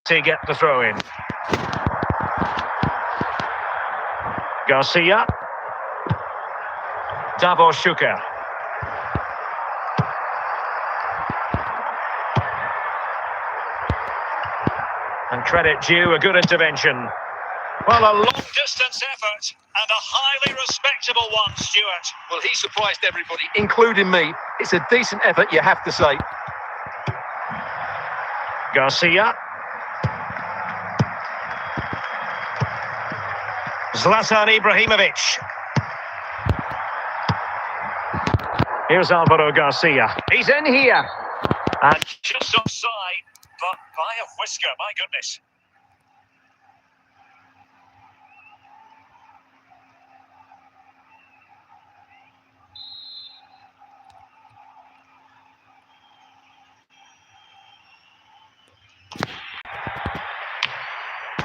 To get the throw in. Garcia. Davor Schuker. And credit due, a good intervention. Well, a long-distance effort and a highly respectable one, Stuart. Well, he surprised everybody, including me. It's a decent effort, you have to say. Garcia. Zlatan Ibrahimovic. Here's Alvaro Garcia. He's in here. And just offside, but by a whisker, my goodness.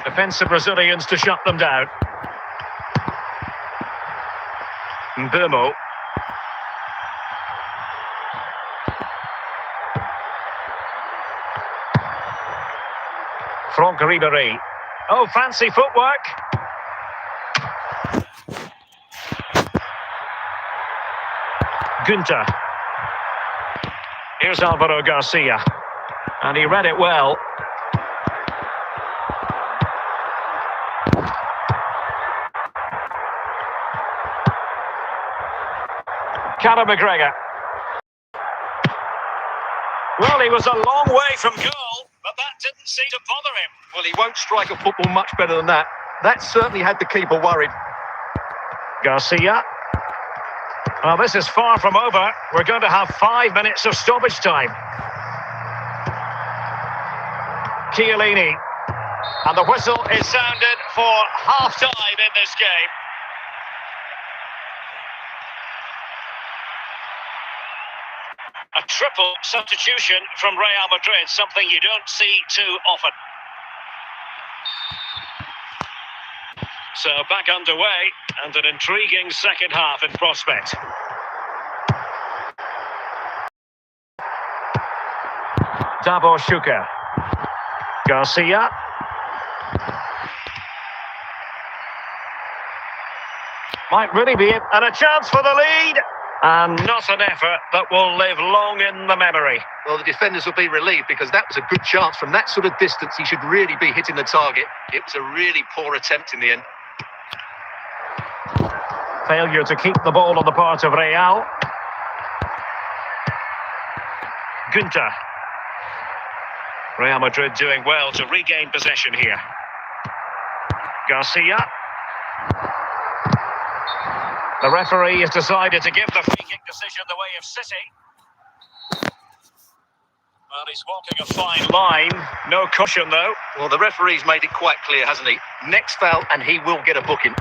Defensive Brazilians to shut them down. Mbeumo. Franck Ribéry. Oh, fancy footwork. Günther. Here's Alvaro Garcia. And he read it well. Conor McGregor. Well, he was a long way from goal, but that didn't seem to bother him. Well, he won't strike a football much better than that. That certainly had the keeper worried. Garcia. Well, this is far from over. We're going to have 5 minutes of stoppage time. Chiellini. And the whistle is sounded for half-time in this game. A triple substitution from Real Madrid, something you don't see too often. So back underway, and an intriguing second half in prospect. Davor Schuker. Garcia. Might really be it, and a chance for the lead. And not an effort that will live long in the memory. Well, the defenders will be relieved because that was a good chance. From that sort of distance, he should really be hitting the target. It was a really poor attempt in the end. Failure to keep the ball on the part of Real. Günther. Real Madrid doing well to regain possession here. Garcia. The referee has decided to give the free kick decision the way of City. Well, he's walking a fine line. No caution, though. Well, the referee's made it quite clear, hasn't he? Next foul, and he will get a booking.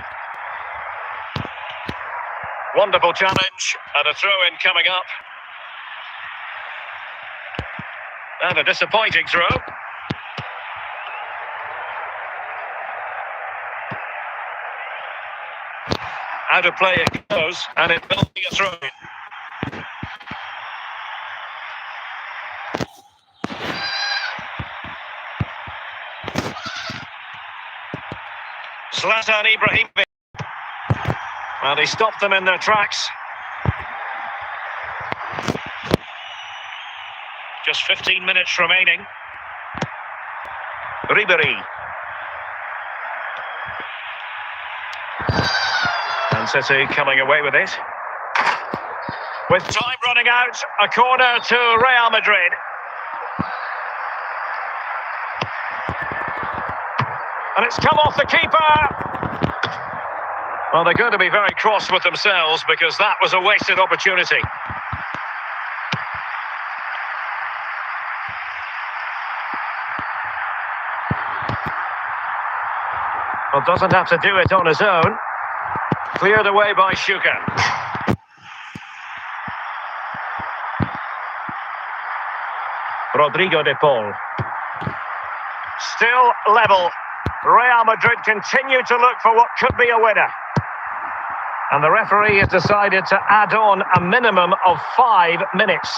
Wonderful challenge, and a throw-in coming up. And a disappointing throw. Out of play it goes, and it will be a throw-in. Zlatan Ibrahimovic. Well, he stopped them in their tracks. Just 15 minutes remaining. Ribéry. And City coming away with it. With time running out, a corner to Real Madrid. And it's come off the keeper. Well, they're going to be very cross with themselves because that was a wasted opportunity. Well, doesn't have to do it on his own. Cleared away by Schuker. Rodrigo de Paul. Still level. Real Madrid continue to look for what could be a winner. And the referee has decided to add on a minimum of 5 minutes.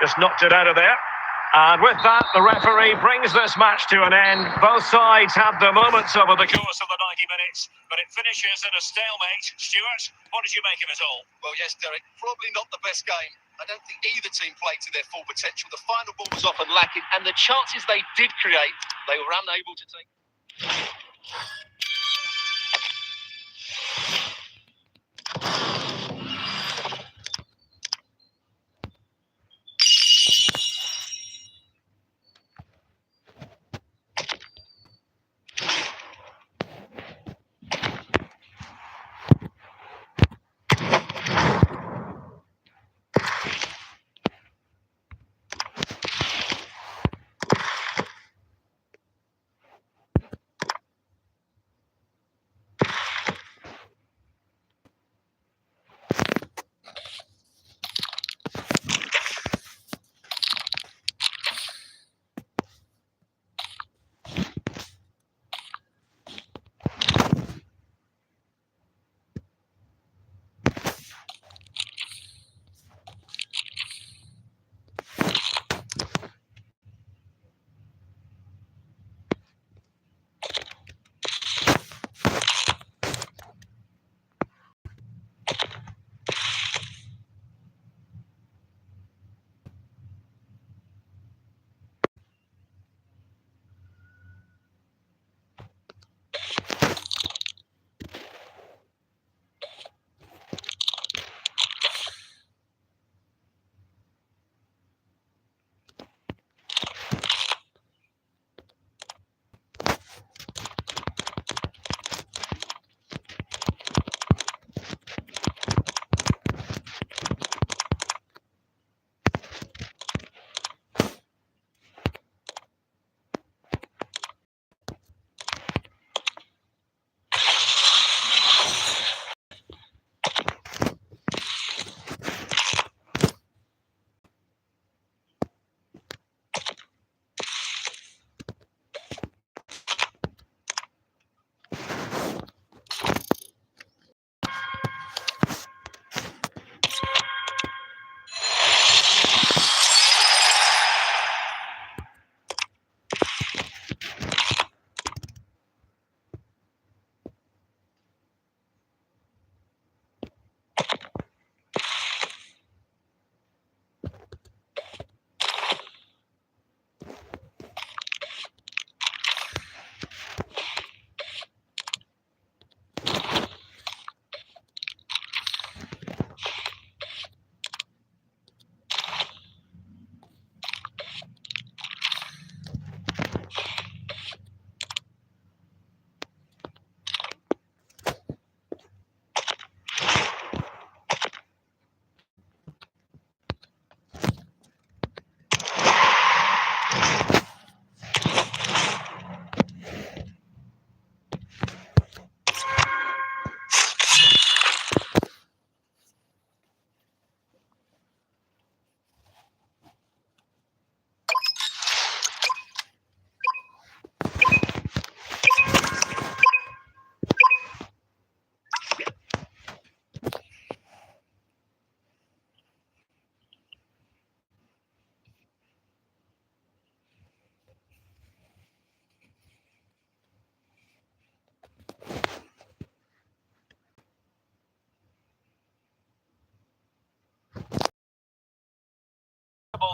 Just knocked it out of there. And with that, the referee brings this match to an end. Both sides had their moments over the course of the 90 minutes, but it finishes in a stalemate. Stuart, what did you make of it all? Well, yes, Derek, probably not the best game. I don't think either team played to their full potential. The final ball was often lacking, and the chances they did create, they were unable to take.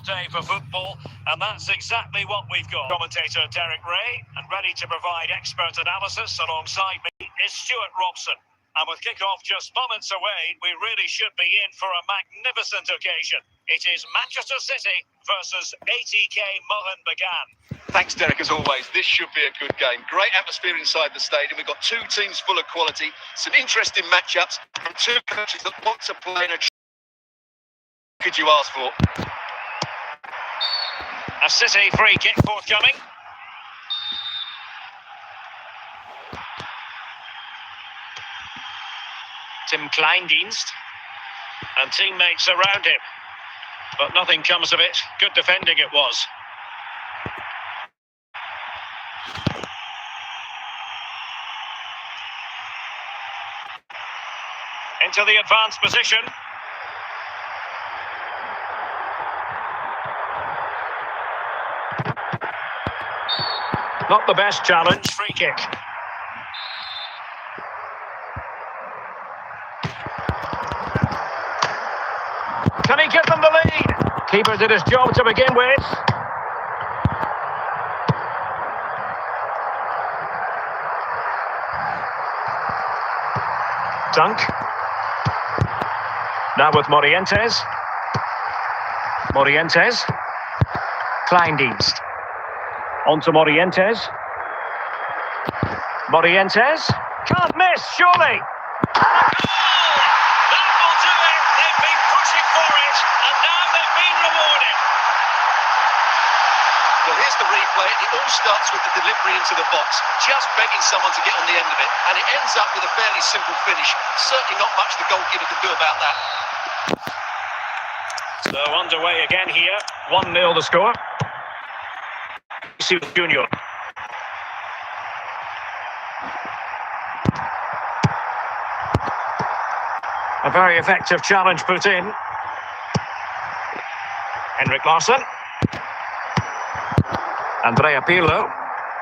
Day for football, and that's exactly what we've got. Commentator Derek Ray, and ready to provide expert analysis alongside me is Stuart Robson. And with kick-off just moments away, we really should be in for a magnificent occasion. It is Manchester City versus ATK Mohun Bagan. Thanks, Derek, as always. This should be a good game. Great atmosphere inside the stadium. We've got two teams full of quality, some interesting matchups, and two coaches that want to play in a... Could you ask for? A City free kick forthcoming. Tim Kleindienst and teammates around him, but nothing comes of it. Good defending it was. Into the advanced position. Not the best challenge, free kick. Can he give them the lead? Keeper did his job to begin with. Dunk. Now with Morientes. Morientes. Kleindienst. On to Morientes. Morientes. Can't miss, surely. That will do it. They've been pushing for it, and now they've been rewarded. Well, here's the replay. It all starts with the delivery into the box, just begging someone to get on the end of it, and it ends up with a fairly simple finish. Certainly not much the goalkeeper can do about that. So underway again here. 1-0 the score. Junior. A very effective challenge put in. Henrik Larsson. Andrea Pirlo.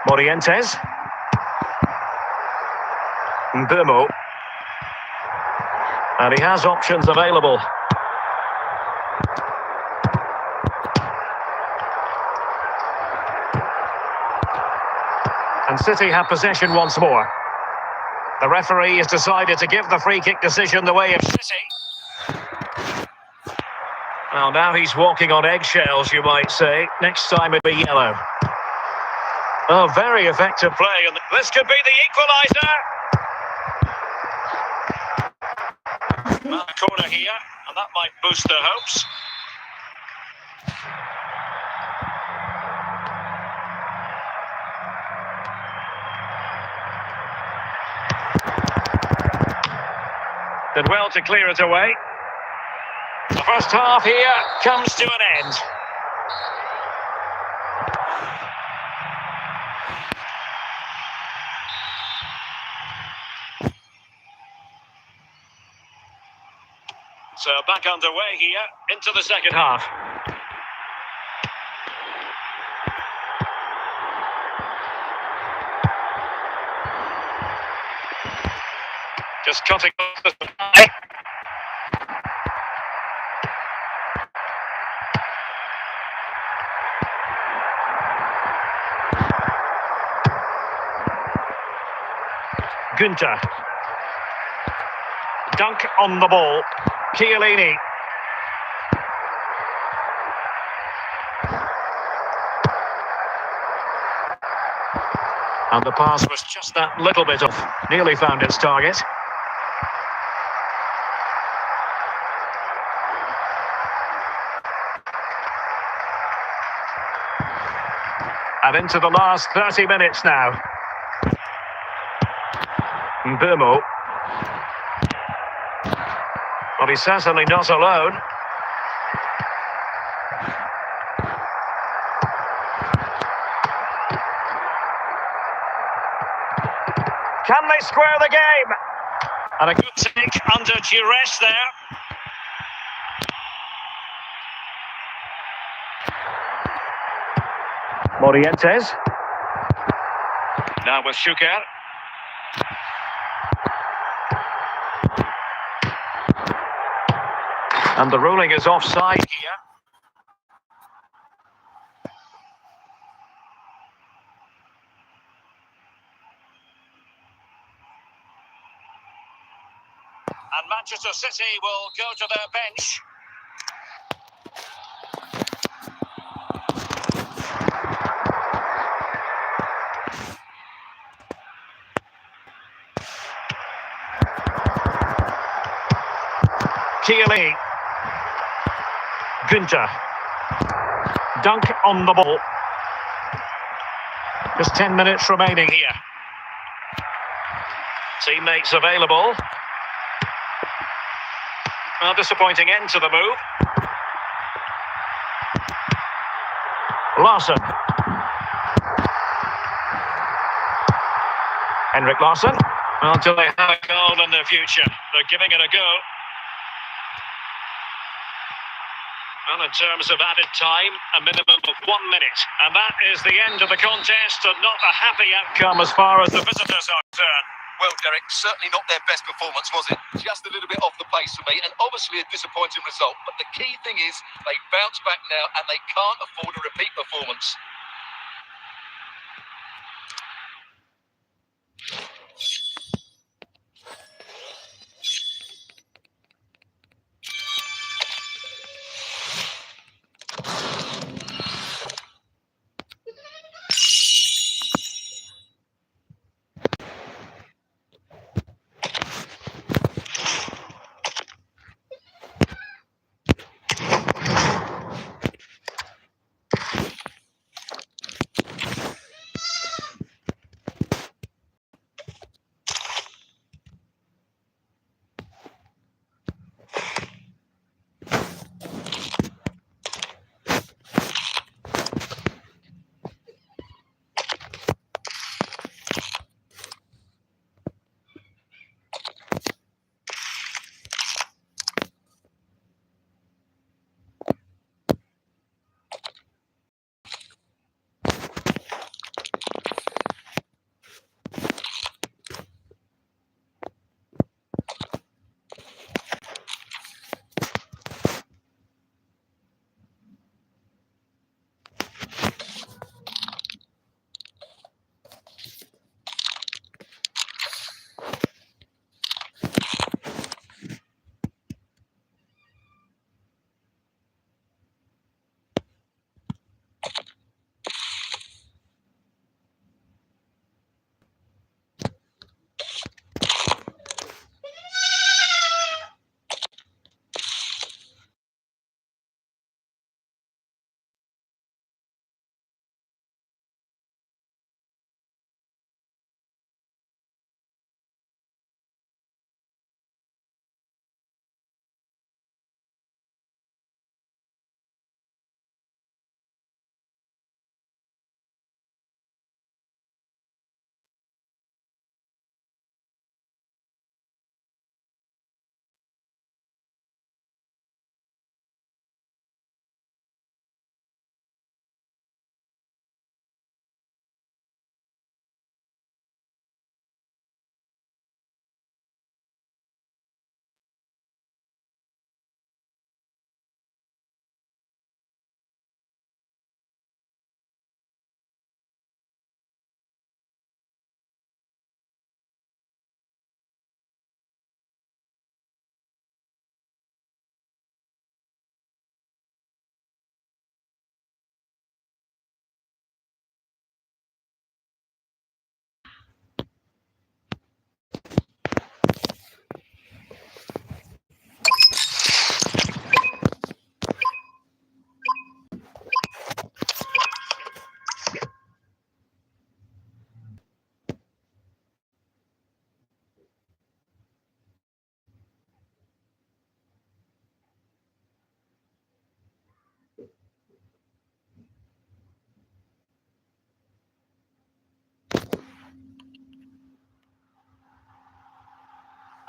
Morientes. Mbeumo. And he has options available. And City have possession once more. The referee has decided to give the free kick decision the way of City. Well, now he's walking on eggshells, you might say. Next time it'll be yellow. Oh, very effective play. And this could be the equaliser. Well, a corner here, and that might boost their hopes. Did well to clear it away. The first half here comes to an end. So back underway here into the second half. Just cutting off the supply. Günther. Dunk on the ball. Chiellini. And the pass was just that little bit off. Nearly found its target. And into the last 30 minutes now. Mbeumo. Well, he's certainly not alone. Can they square the game? And a good take under duress there. Morientes. Now with Schuker. And the ruling is offside here. And Manchester City will go to their bench. Keely. Günther. Dunk on the ball. Just 10 minutes remaining here. Teammates available. A disappointing end to the move. Larsson. Henrik Larsson. Well, do they have a goal in the future? They're giving it a go. Well, in terms of added time, a minimum of 1 minute. And that is the end of the contest, and not a happy outcome as far as the visitors are concerned. Well, Derek, certainly not their best performance, was it? Just a little bit off the pace for me, and obviously a disappointing result. But the key thing is they bounce back now, and they can't afford a repeat performance.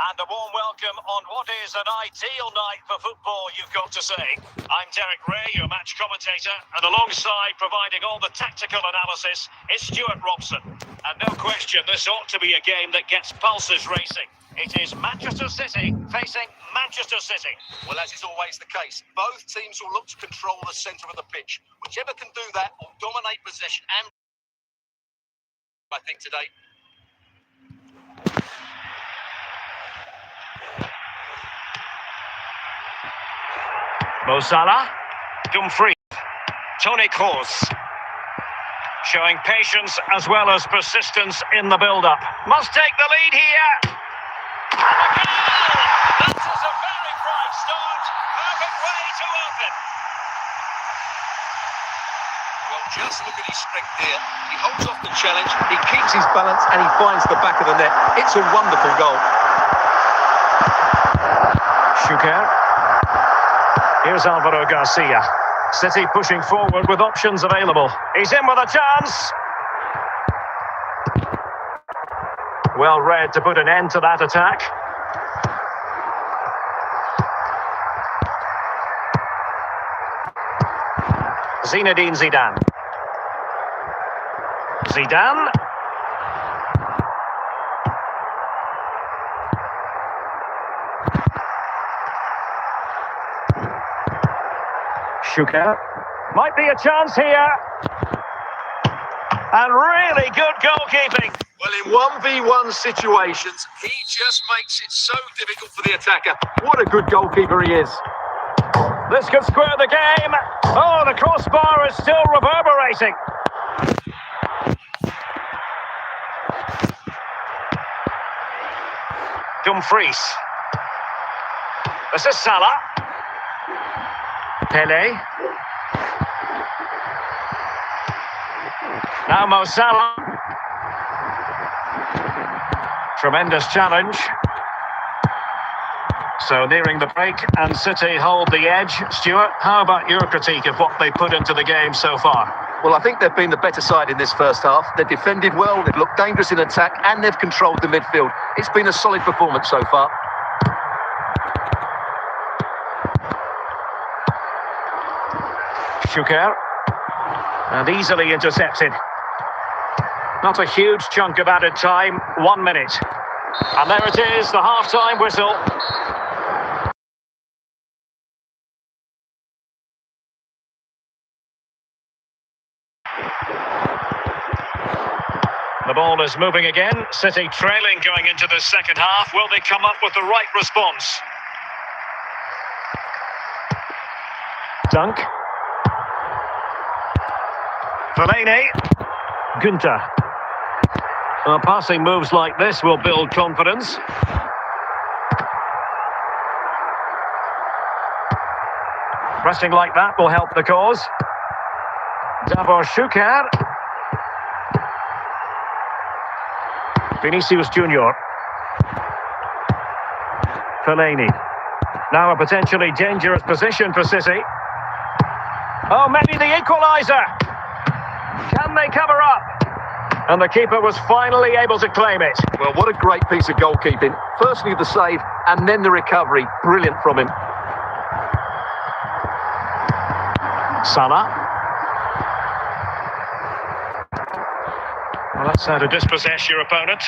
And a warm welcome on what is an ideal night for football, you've got to say. I'm Derek Ray, your match commentator, and alongside providing all the tactical analysis is Stuart Robson. And no question, this ought to be a game that gets pulses racing. It is Manchester City facing Manchester City. Well, as is always the case, both teams will look to control the centre of the pitch. Whichever can do that will dominate possession and, I think, today. Mo Salah, Dumfries, Toni Kroos, showing patience as well as persistence in the build-up. Must take the lead here. And a goal! That is a very bright start. Perfect way to open. Well, just look at his strength here. He holds off the challenge, he keeps his balance, and he finds the back of the net. It's a wonderful goal. Schuker. Here's Alvaro Garcia. City pushing forward with options available. He's in with a chance. Well read to put an end to that attack. Zinedine Zidane. Zidane. Schuker. Might be a chance here. And really good goalkeeping. Well, in 1v1 situations, he just makes it so difficult for the attacker. What a good goalkeeper he is. This could square the game. Oh, the crossbar is still reverberating. Dumfries. This is Salah. Pele. Now Mo Salah. Tremendous challenge. So nearing the break, and City hold the edge. Stuart, how about your critique of what they put into the game so far? Well, I think they've been the better side in this first half. They've defended well, they've looked dangerous in attack, and they've controlled the midfield. It's been a solid performance so far. Schuker. And easily intercepted. Not a huge chunk of added time, 1 minute. And there it is, the half-time whistle. The ball is moving again. City trailing going into the second half. Will they come up with the right response? Dunk. Fellaini. Gunter. Passing moves like this will build confidence. Pressing like that will help the cause. Davor Schuker. Vinicius Junior. Fellaini. Now a potentially dangerous position for City. Oh, maybe the equaliser. Can they cover up? And the keeper was finally able to claim it. Well, what a great piece of goalkeeping. Firstly the save, and then the recovery. Brilliant from him. Salah. Well, that's how to dispossess your opponent.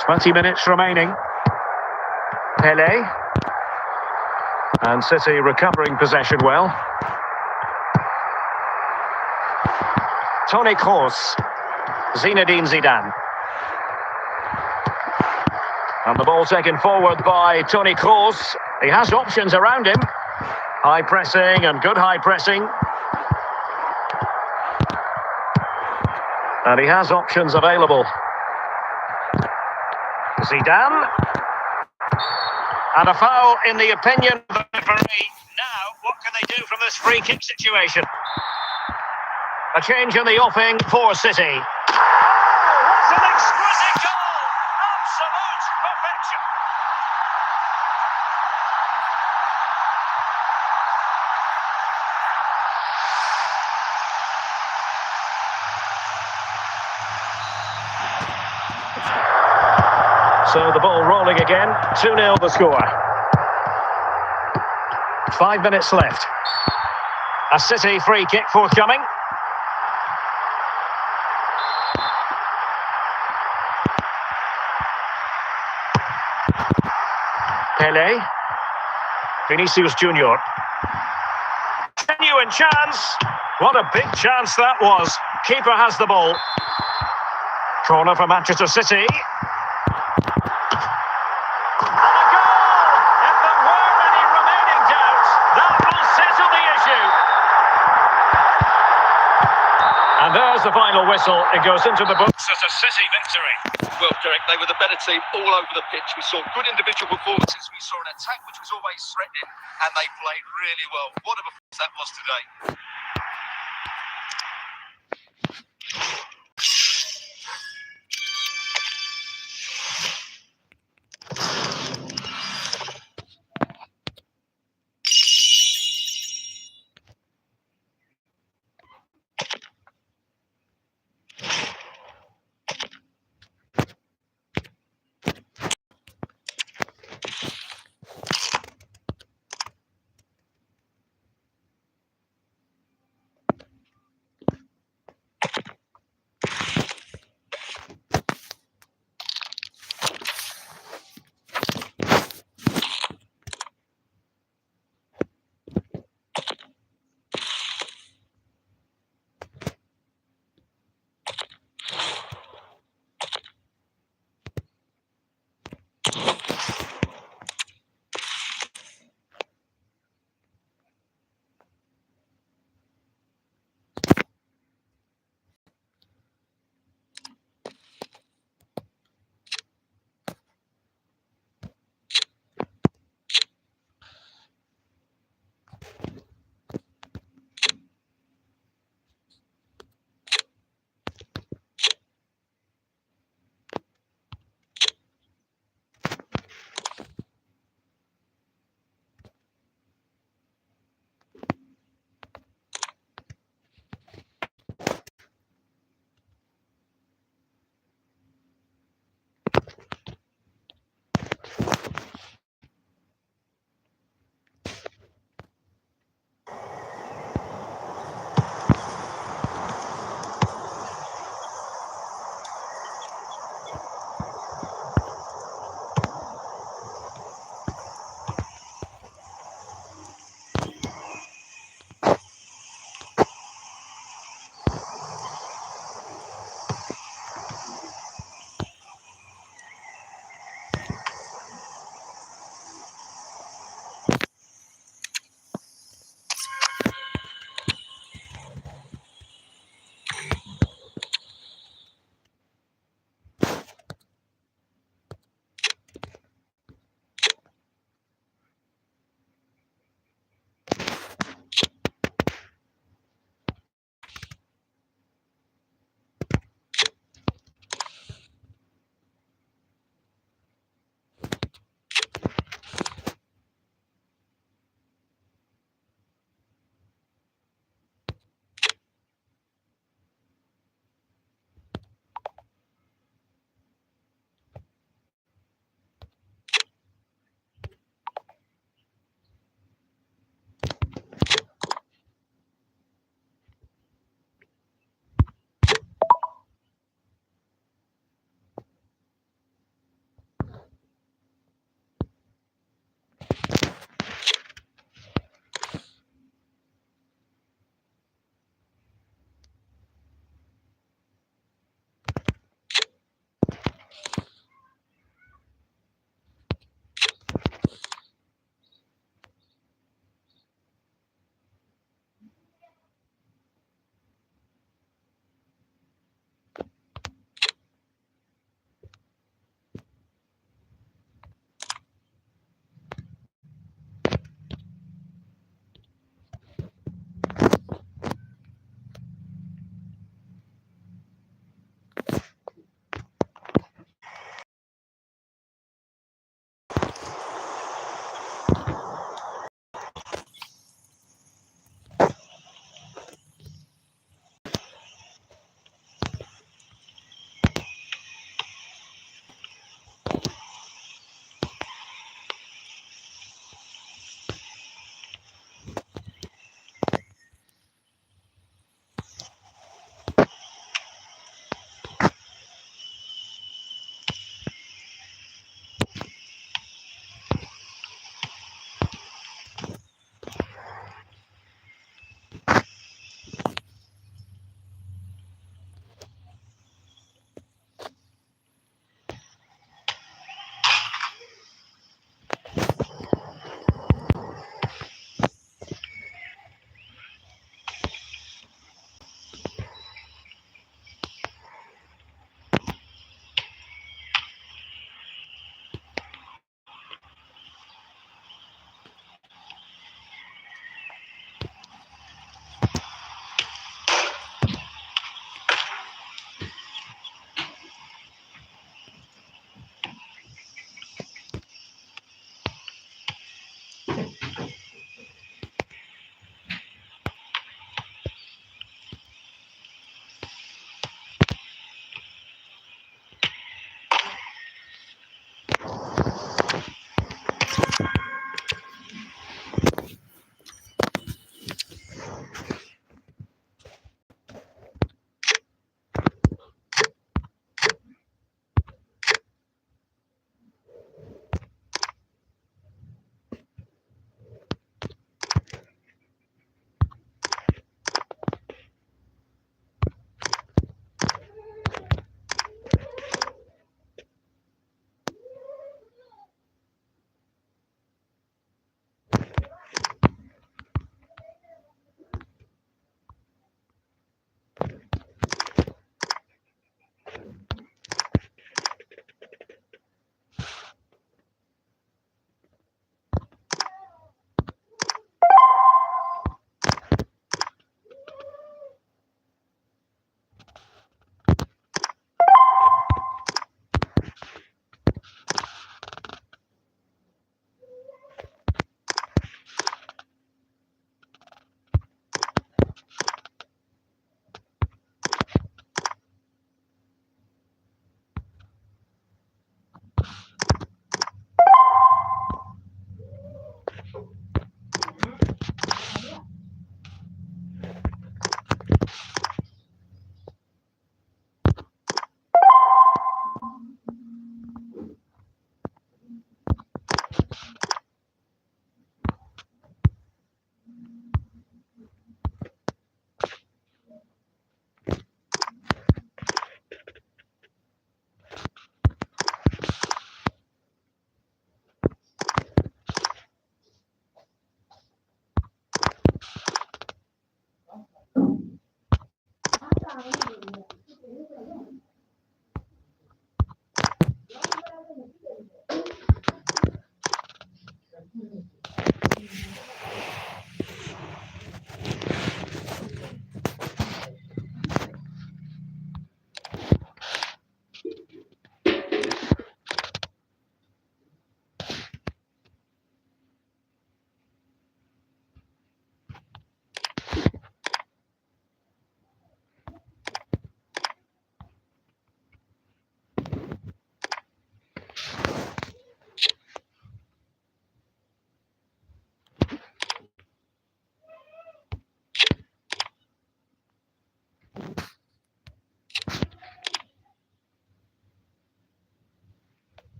"20 minutes remaining. Pele. And City recovering possession well. Toni Kroos. Zinedine Zidane. And the ball taken forward by Toni Kroos. He has options around him. High pressing and good high pressing. And he has options available. Zidane. And a foul in the opinion of the referee. Now, what can they do from this free kick situation? A change in the offing for City. Oh, what an exquisite goal! Absolute perfection. So the ball rolling again. 2-0 the score. 5 minutes left. A City free kick forthcoming. Pele. Vinicius Junior. Genuine chance. What a big chance that was. Keeper has the ball. Corner for Manchester City. And there's the final whistle. It goes into the books as a City victory. Well, Derek, they were the better team all over the pitch. We saw good individual performances. We saw an attack which was always threatening, and they played really well. What a performance that was today.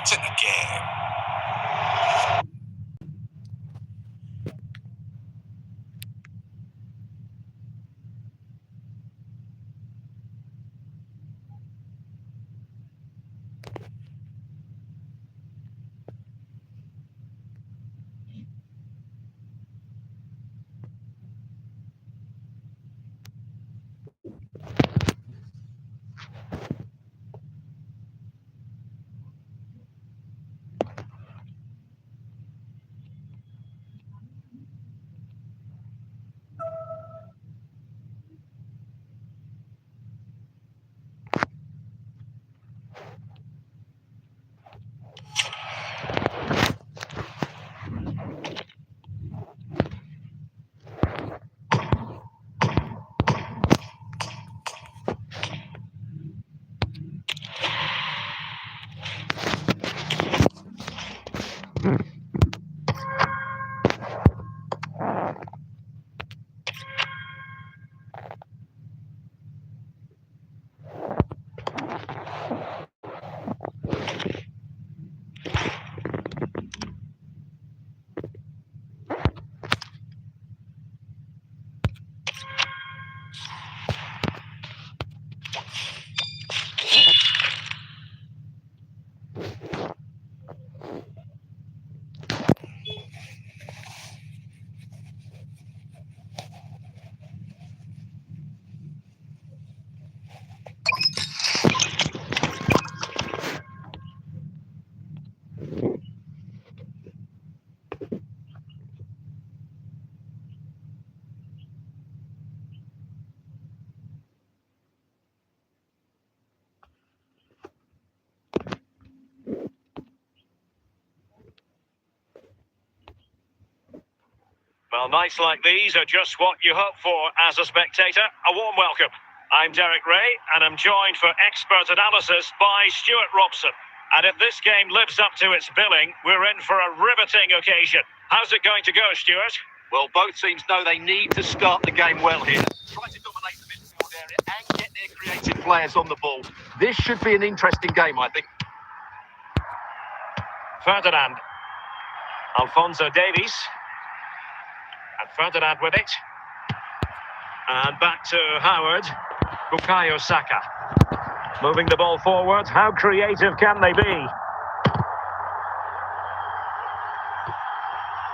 To the game. Well, nights like these are just what you hope for as a spectator. A warm welcome. I'm Derek Ray, and I'm joined for expert analysis by Stuart Robson. And if this game lives up to its billing, we're in for a riveting occasion. How's it going to go, Stuart? Well, both teams know they need to start the game well here. Try to dominate the midfield area and get their creative players on the ball. This should be an interesting game, I think. Ferdinand. Alphonso Davies. And Ferdinand with it. And back to Howard. Bukayo Saka. Moving the ball forward. How creative can they be?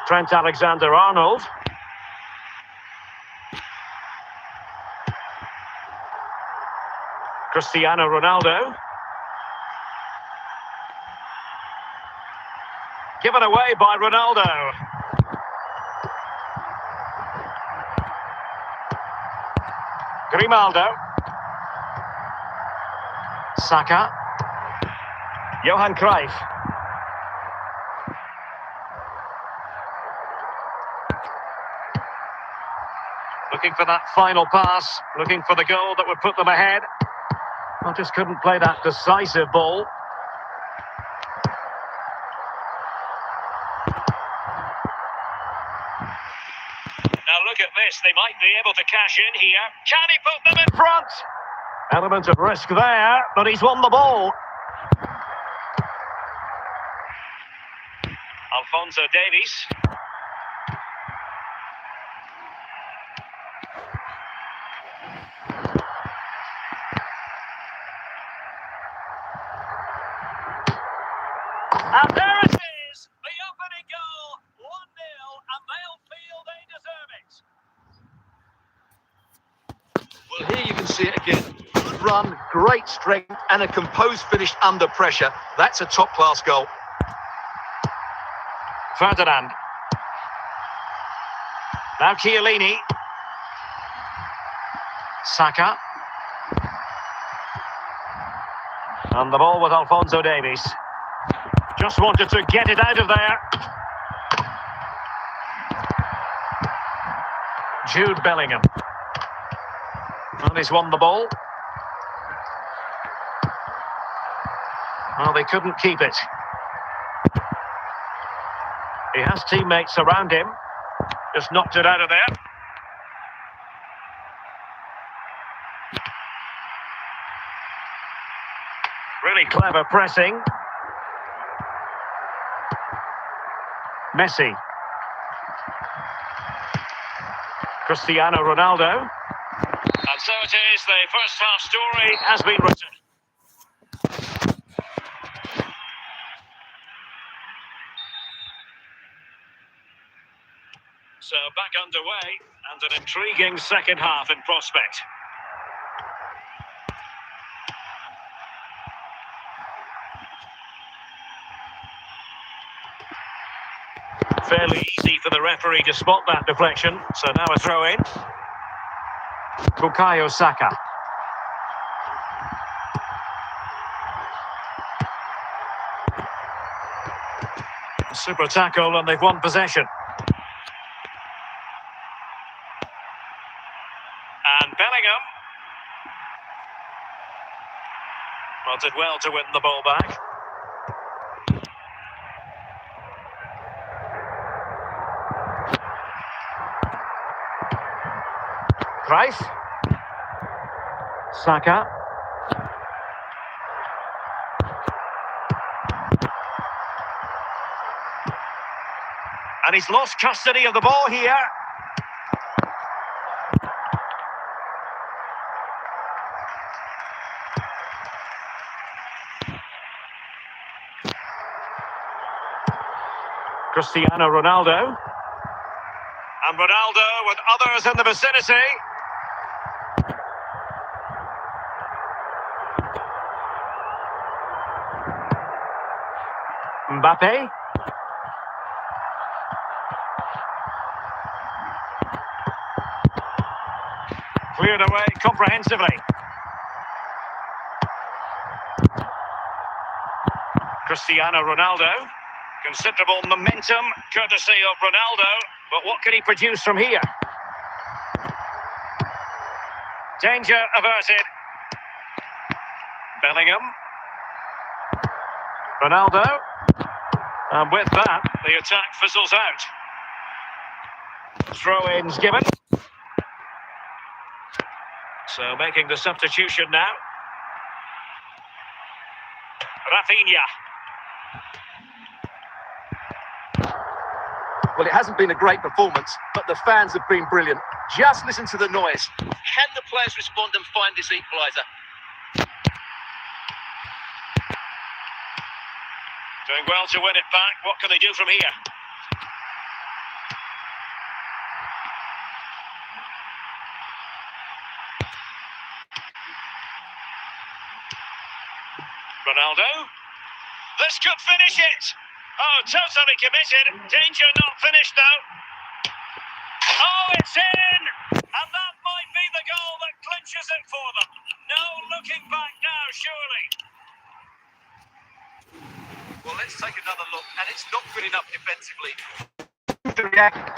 Trent Alexander-Arnold. Cristiano Ronaldo. Given away by Ronaldo. Grimaldo. Saka. Johan Cruyff. Looking for that final pass, looking for the goal that would put them ahead. Well, just couldn't play that decisive ball. Now look at this, they might be able to cash in here. Can he put them in front? Element of risk there, but he's won the ball. Alphonso Davies. And there it is, the opening goal, 1-0, and they'll feel they deserve it. Well, here you can see it again. Good run, great strength, and a composed finish under pressure. That's a top-class goal. Ferdinand. Now Chiellini. Saka. And the ball with Alphonso Davies. Just wanted to get it out of there. Jude Bellingham. And he's won the ball. Well, they couldn't keep it. He has teammates around him. Just knocked it out of there. Really clever pressing. Messi. Cristiano Ronaldo. And so it is, the first half story has been written. So back underway, and an intriguing second half in prospect. Fairly easy for the referee to spot that deflection, so now a throw in. Bukayo Saka. Super tackle, and they've won possession. And Bellingham. Well, did well to win the ball back. Cruyff. Saka. And he's lost custody of the ball here. Cristiano Ronaldo. And Ronaldo with others in the vicinity. Mbappe. Cleared away comprehensively. Cristiano Ronaldo. Considerable momentum, courtesy of Ronaldo. But what can he produce from here? Danger averted. Bellingham. Ronaldo. And with that, the attack fizzles out. Throw-ins given. So making the substitution now. Rafinha. Well, it hasn't been a great performance, but the fans have been brilliant. Just listen to the noise. Can the players respond and find this equaliser? Doing well to win it back. What can they do from here? Ronaldo. This could finish it. Oh, totally committed. Danger not finished though. Oh, it's in! And that might be the goal that clinches it for them. No looking back now, surely. Well, let's take another look, and it's not good enough defensively.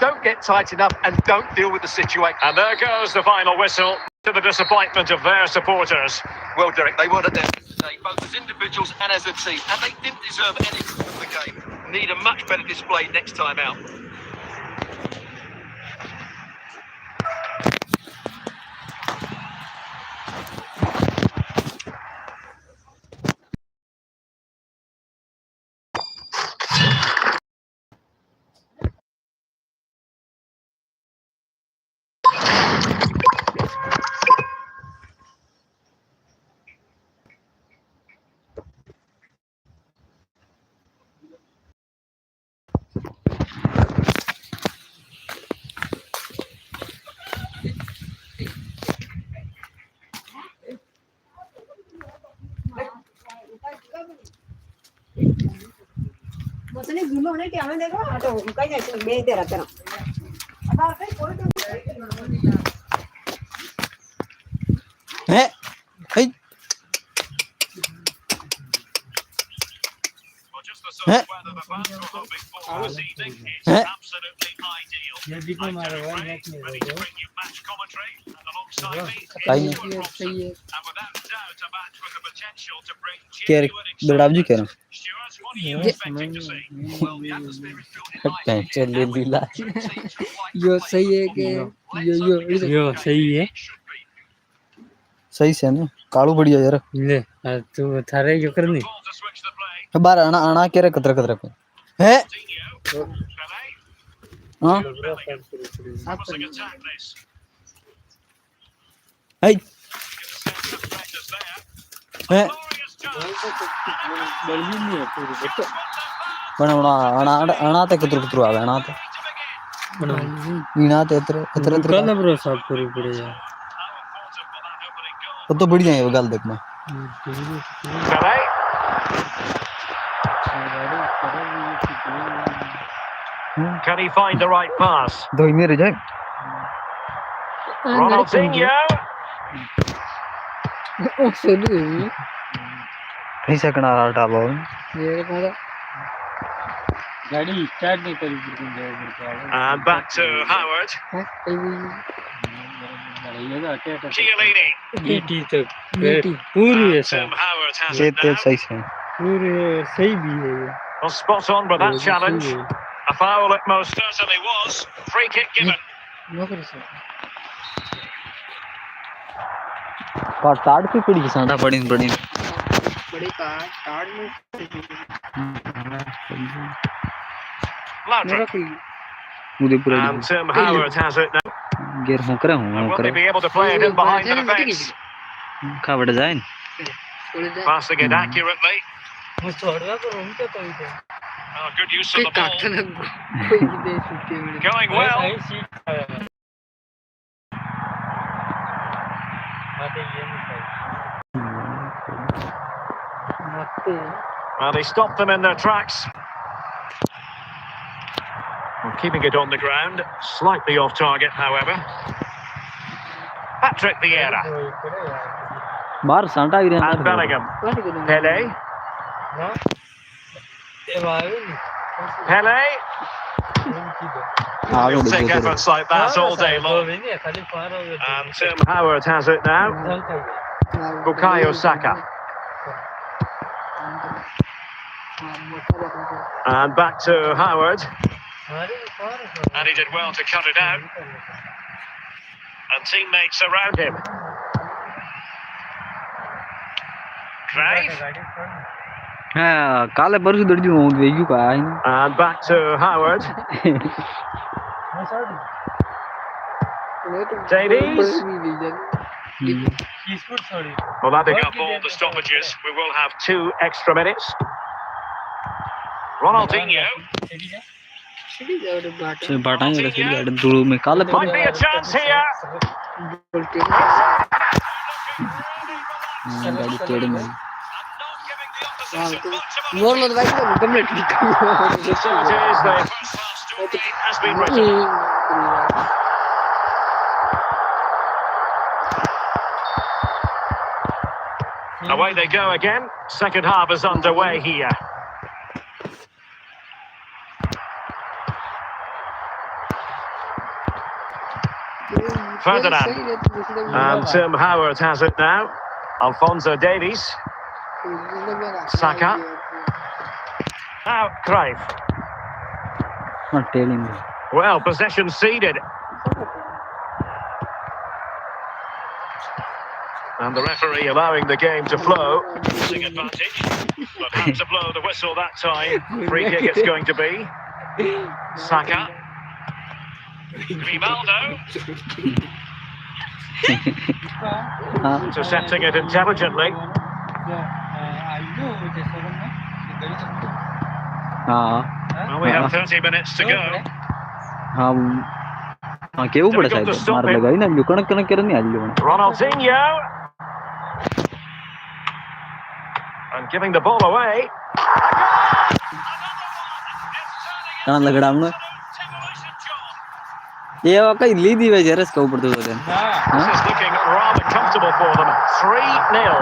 Don't get tight enough and don't deal with the situation. And there goes the final whistle, to the disappointment of their supporters. Well, Derek, they weren't at their best today, both as individuals and as a team, and they didn't deserve anything from the game. Need a much better display next time out. હે હઈ Well, just the sort of weather the fans were hoping for this evening. It's Huh? absolutely ideal. जल्दी को I'm मारो Derek भाई Ray, match नहीं ready to होगा bring you match commentary, and alongside me is Fine. Stuart Robson. And without doubt, a match with the potential to bring Kere, genuine दौड़ाव जी कह excitement. रहा Stuart, what are you ये expecting to see? Well, the atmosphere is building हूँ nicely चल here, and Leela with two teams who like yo to play सही है good कि football, let's yo hope it yo gets सही okay. है It should be. सही से है ना कालू बढ़िया यार ले तू थारे यो करनी Ball to switch the play. बार आना आना कह रहा कतरा कतरा पे है Coutinho, Pele, हाँ promising attack this. है Good sense of threat is there. है Glorious chance. बड़ी नहीं है पूरी बट बना बना आना आना ते कतरा कतरा आवे आना ते बना ईना ते इतरे इतरे इतरे कल ब्रो साफ करू पड़े यार वो तो बढ़िया है वो गल देखना Pele, can he find the right pass? दो ही मेरे जाए Ronaldinho. ओ सोलू ऐसा कनारा डालो ये मारा गाड़ी स्टार्ट नहीं करी बिल्कुल जाओ And back to Howard. Chiellini. मीटी तक पूरी है And सब Howard has ये it तो now. सही से पूरे सही भी है ये Well, spot on with that challenge. A foul it most certainly was. Free kick given. नौकरी से कार्ड पे पड़ी सांडा पड़ी बड़ी कार कार्ड में Ladra. मुझे पूरा And Howard has it now. गिर हो करे And हो will they करे be able to play it in behind the defence? का बढ़ जाए Passing it accurately. मैं छोड़वा को रूम पे कोई थे Oh, good use of the ball. कोई दे सकते हैं Going well. सीट आया आते ये नहीं मत Well, they stopped them in their tracks. Well, keeping it on the ground. Slightly off target, however. Patrick Vieira. बाहर सांडा गिरे And Bellingham. Pele. ना ये वाले Pele. हाँ He'll take efforts like that all day long. नहीं खाली पार हो गया And Howard has it now. Bukayo Saka. And back to Howard. And he did well to cut it out. And teammates around him. Crave. हाँ काले बरस दर्जी हूँ वेयू का है ना And back to Howard. Davies. Well, adding up all the stoppages, we will have 2 extra minutes. Ronaldinho. से बाटा ही रखी गाड़ी दूर में काले Might be a chance here. गाड़ी टेढ़ी में And not giving the opposition much of a बोल मत भाई complete So it is, the first half story has been written. Away they go again. Second half is underway here. Ferdinand. And Tim Howard has it now. Alphonso Davies. Saka. Now Crave. हाँ टेढ़ी में Well, possession ceded. And the referee allowing the game to flow. Losing advantage. But had to blow the whistle that time. Free kick it's going to be. Saka. Grimaldo. हाँ Intercepting it intelligently. हाँ Well, we have 30 minutes to go. हाँ हाँ केवू पड़ा शायद मार लगा ही ना जो कणक कणक करनी आज लोगों Ronaldinho. And giving the ball away. કાં લગડામણો એ કઈ લીધી હોય જરસ કહું પડતું હતું ના This is looking rather comfortable for them. 3-0.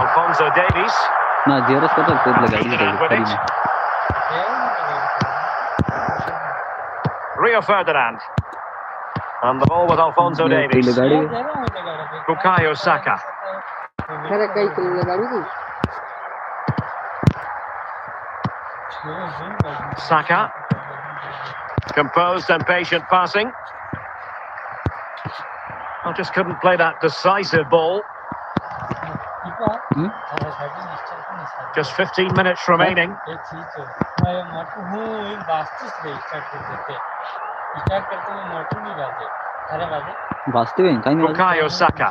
Alphonso Davies. ના જરસ કતો કોટ લગાડી Keeping it with it. દીધું Rio Ferdinand. And the ball with Alphonso Davies. લગાડી Bukayo Saka. ખરે કઈ કરી લગાડી તું Saka. Composed and patient passing. I just couldn't play that decisive ball. Just 15 minutes remaining. વાસ્તવ કઈ નહીં Bukayo Saka.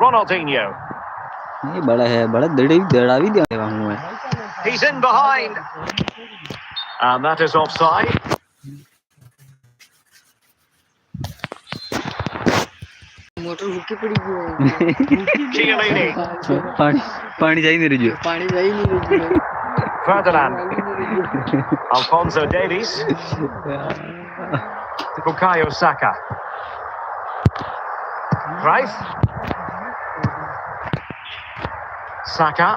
Ronaldinho. એ બળે હે બળે દડાવી દેવા હું હે He's in behind. And that is offside. મોટર હુકી પડી ગયો Chiellini. પાણી જઈ નહીં રહ્યું પાણી જઈ નહીં રહ્યું Ferdinand. Alphonso Davies. Bukayo Saka. Cruyff. Saka.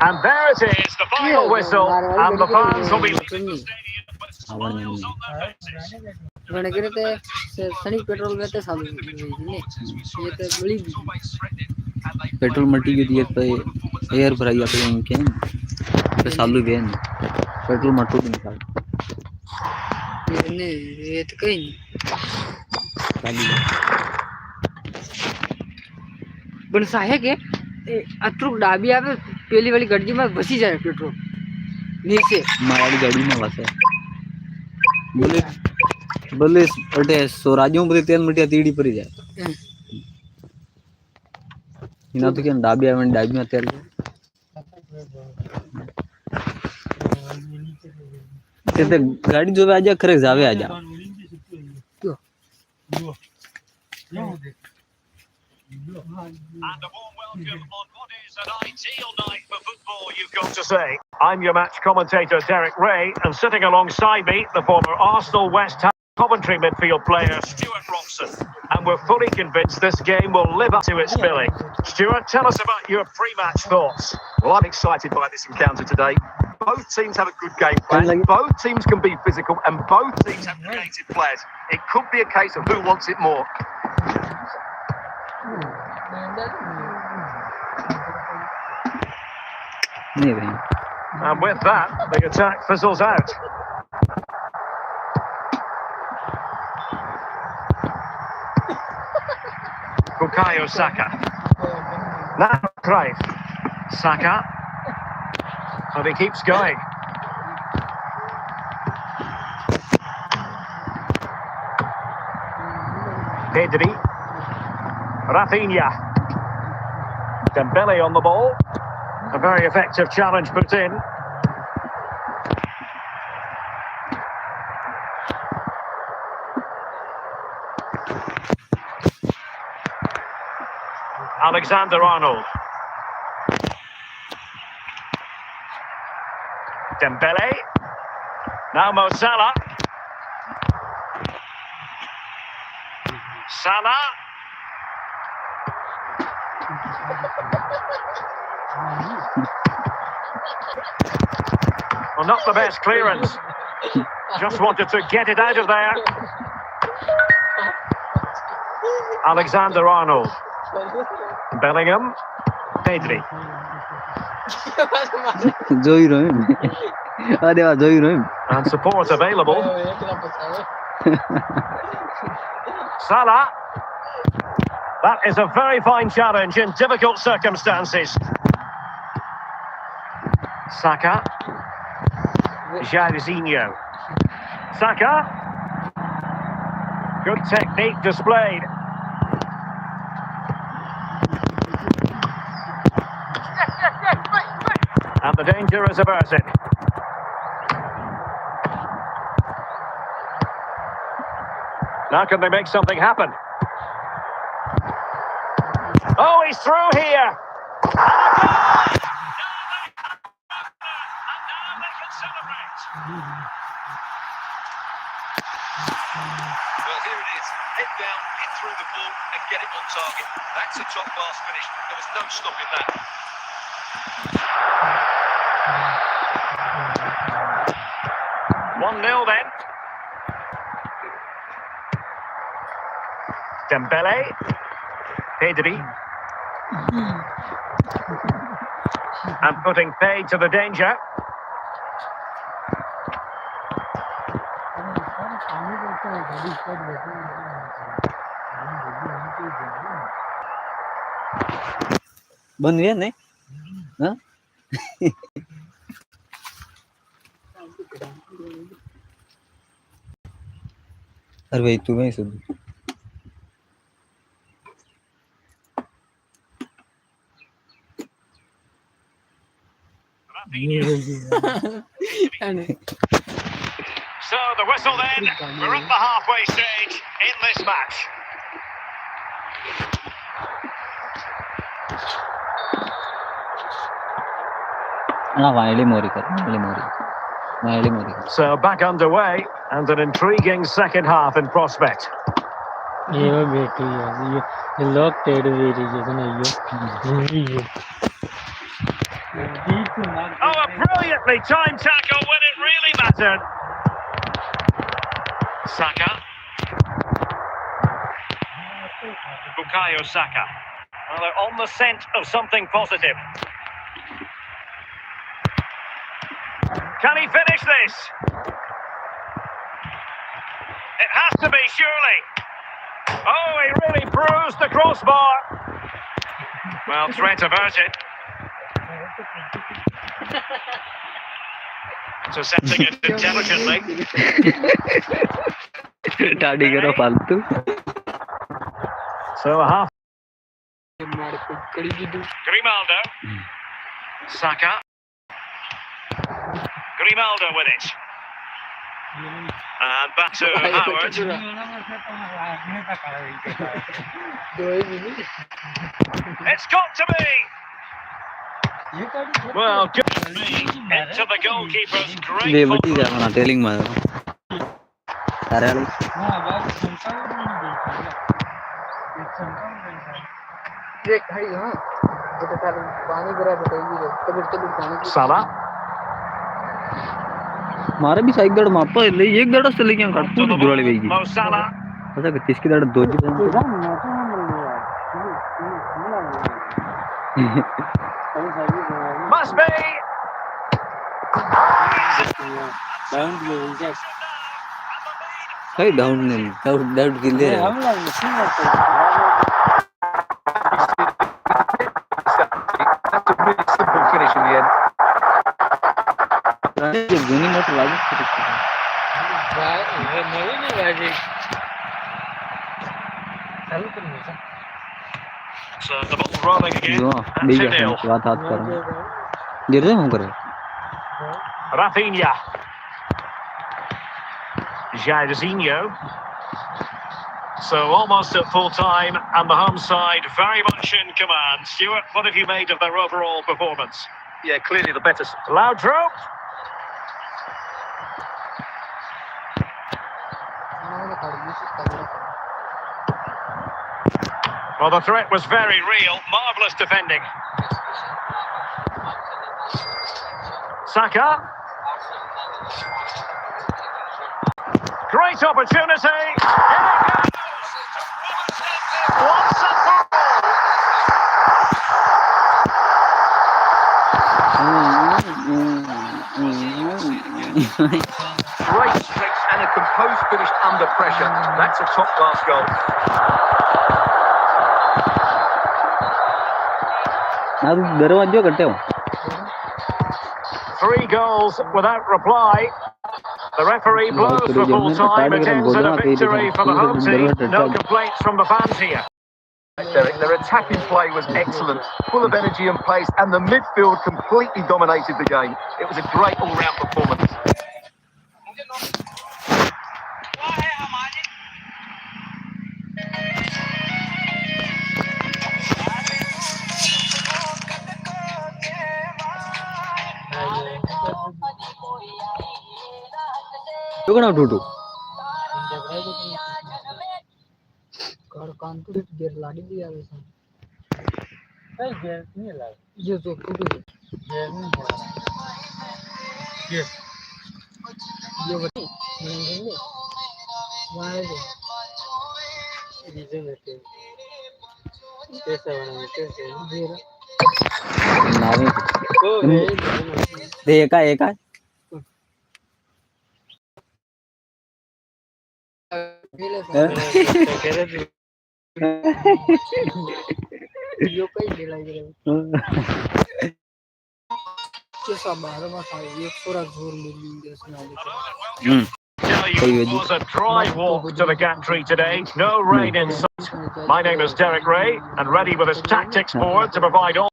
And there it is, the final whistle. And the fans will be leaving the stadium with smiles on their faces. મને કરે તે સણી પેટ્રોલ વેતે સાલું ને એ તો બળી ગયું પેટ્રોલ મટી ગયું એક તો એર ભરાઈ આપણે એમ કે તો સાલું બેન પેટ્રોલ મટતું નહીં સાલું ને એ તો કઈ નહીં પણ સાહેબ કે આટલું ડાબી આવે પેલી વાળી ગડજીમાં વસી જાય પેટ્રોલ નીચે મારી ગાડીમાં વાસે બોલે બોલે અટે સોરાજ્યો બધી તેલ મટિયા તીડી પડી જાય એના તો કે ડાબી આવે ડાબીમાં તેલ તે ગાડી જોવે આજે ખરે જાવે આજા And a warm welcome on what is an ideal night for football, you've got to say. I'm your match commentator, Derek Ray, and sitting alongside me, the former Arsenal West Ham Coventry midfield player, Stuart Robson. And we're fully convinced this game will live up to its billing. Stuart, tell us about your pre-match thoughts. Well, I'm excited by this encounter today. Both teams have a good game plan. Both teams can be physical, and both teams have creative players. It could be a case of who wants it more. નહીં ભાઈ And with that, the attack fizzles out. Bukayo Saka. Now Cruyff. Saka. And he keeps going. Pedri. Rafinha. Dembele on the ball. A very effective challenge put in. Alexander-Arnold. Dembele. Now Mo Salah. Salah. Well, not the best clearance. Just wanted to get it out of there. Alexander-Arnold. Bellingham. Pedri. જોઈ રહ્યો એમ આ દેવા જોઈ રહ્યો એમ And support available. Salah. That is a very fine challenge in difficult circumstances. Saka. Jairzinho. Saka. Good technique displayed. And the danger is averted. Now can they make something happen? Oh, he's through here. And a goal! And now they can celebrate. Well, here it is. Head down, hit through the ball and get it on target. That's a top-class finish. There was no stopping that. 1-0 then. Dembele. Pedri. And putting Pay to the danger. बन गया नहीं हाँ अरे भाई तू नहीं सुन So the whistle then. We're at the halfway stage in this match. So back underway and an intriguing second half in prospect. ये बेटी है ये लोग टेढ़े हुए रही है Oh, a brilliantly timed tackle when it really mattered. Saka. Bukayo Saka. Well, they're on the scent of something positive. Can he finish this? It has to be, surely. Oh, he really bruised the crossbar. Well, threat averted. Intercepting it intelligently. दाढ़ी करो फालतू So a half. Grimaldo. Saka. Grimaldo with it. And back to Howard. It's got to be. Well, good into the goalkeeper's great बेबटी football. जाना telling मार सारे वाले Salah. मारे भी साइक दड़ मापा ले एक दड़ से लेके काट To the पूरी वाली ball, वेगी Mo Salah. पता है किसकी दड़ दो जी Must be. भाई डाउन नहीं डाउट किल दे रहा That's a really simple finish in the end. है ये गोनी मत लागू So the ball rolling again. जो At बेगा 2-0. बात हाथ कर गिर रहे हम करे Rafinha. Jairzinho. So almost at full time, and the home side very much in command. Stuart, what have you made of their overall performance? Yeah, clearly the better. Laudrup. Well, the threat was very real. Marvellous defending. Saka. Great opportunity. Here it goes. Once and for Great strength and a composed finish under pressure. That's a top-class goal. ना दरवाजे कट्टे हो 3 goals without reply. The referee blows for full time. It ends in a victory for the home team. No complaints from the fans here. Derek, their attacking play was excellent, full of energy and pace, and the midfield completely dominated the game. It was a great all-round performance. कौन टूटू कर कान तो गेर लाड़ी दिया वैसा नहीं गेर नहीं लगा ये तो टूटू गेर नहीं लगा ये बनी नहीं वहां है रीजन है कैसा बनाया कैसे गेर नावे ओ भाई दे एका गेले करे यो कई गेला गेला कैसा बाहर में था ये पूरा जोर मिली इसमें आगे Tell you, it was a dry walk to the gantry today. No rain in sight. My name is Derek Ray, and ready with his tactics board to provide all.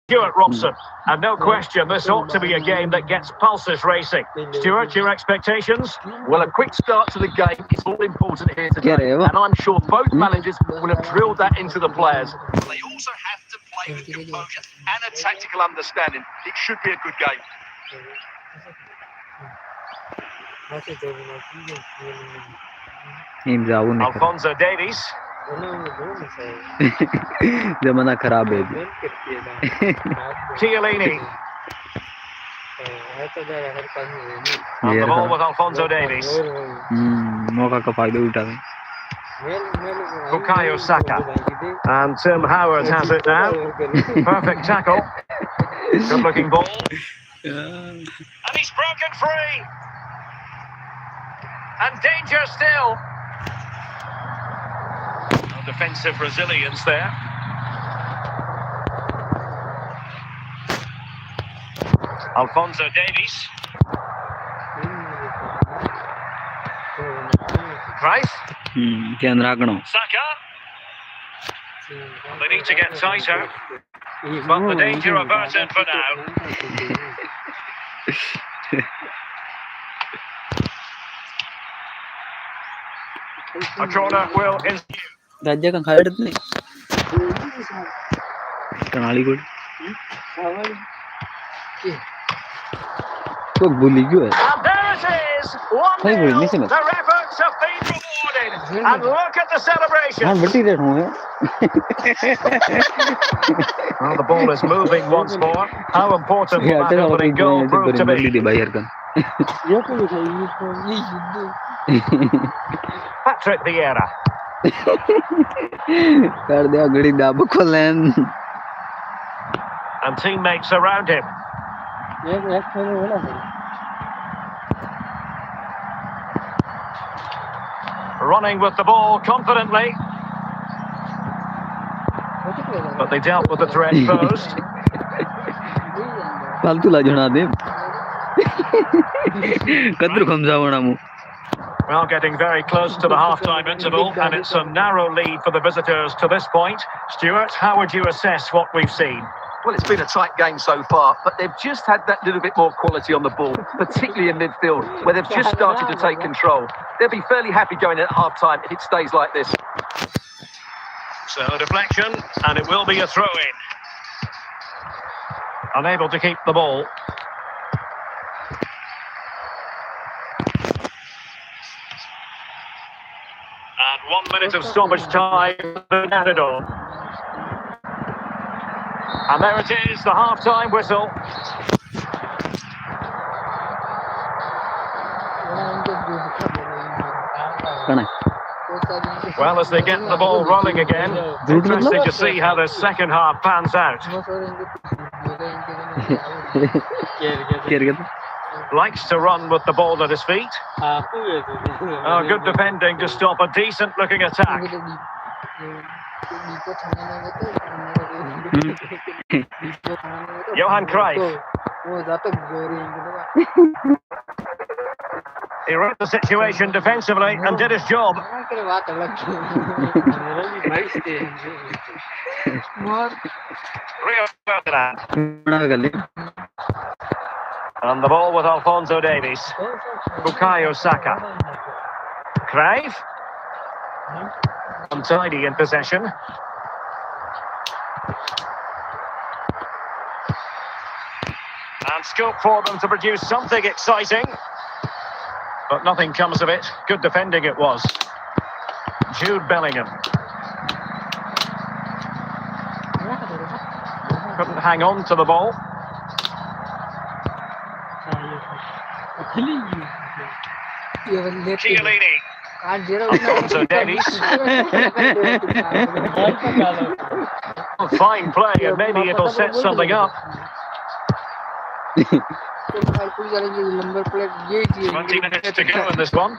Stuart Robson, and no question, this ought to be a game that gets pulses racing. Stuart, your expectations? Well, a quick start to the game is all important here क्या today, रहेगा? and I'm sure both managers will have drilled that into the players. They also have to play with composure and a tactical understanding. It should be a good game. ऐसे तो बिना team जाऊ नहीं Alphonso Davies. जमाना खराब है अभी Chiellini. ऐसा जरा हर पास में And the ball with Alphonso Davies. मौका का फायदा उठावे Bukayo Saka. And Tim Howard has it now. Perfect tackle. Good looking ball. And he's broken free. And danger still. No defensive resilience there. Alphonso Davies. Cruyff. ध्यान रखना Saka. They need to get tighter. But the danger averted for now. A corner will ensue. राज्य का खाड़ नहीं Kanali code तो भूली क्यों है And there it is. 1-0. Hey, wait, listen. Their efforts have been rewarded. And look at the celebration. हाँ बटी रेट हुए Well, the ball is moving once more. How important will that opening goal prove to be? दे भाई हरकन ये तो ये युद्ध Patrick Vieira. कर दिया घड़ी दाब खोलें And teammates around him. एक खेल होला है Running with the ball confidently. But they dealt with the threat posed. फालतू ला जुड़ा दे कद्र खमजा वना मु Well, getting very close to the half-time interval, and it's a narrow lead for the visitors to this point. Stuart, how would you assess what we've seen? Well, it's been a tight game so far, but they've just had that little bit more quality on the ball, particularly in midfield, where they've just started to take control. They'll be fairly happy going in at half-time if it stays like this. So a deflection, and it will be a throw-in. Unable to keep the ball. And 1 minute of stoppage time added on. And there it is, the half-time whistle. कना Well, as they get the ball rolling again, interesting to see how the second half pans out. केर के Likes to run with the ball at his feet. आपको ये तो Oh, good defending to stop a decent-looking attack. Johan Cruyff. He read the situation defensively and did his job. Rio Ferdinand. बना कर ले And the ball with Alphonso Davies. Bukayo Saka. Cruyff. Untidy in possession. And scope for them to produce something exciting. but nothing comes of it. Good defending it was. Jude Bellingham couldn't hang on to the ball. ये वाली left पे Chiellini, काट दे रहा Alphonso Davies. Fine play, and maybe it'll set something up. 20 minutes to go in this one.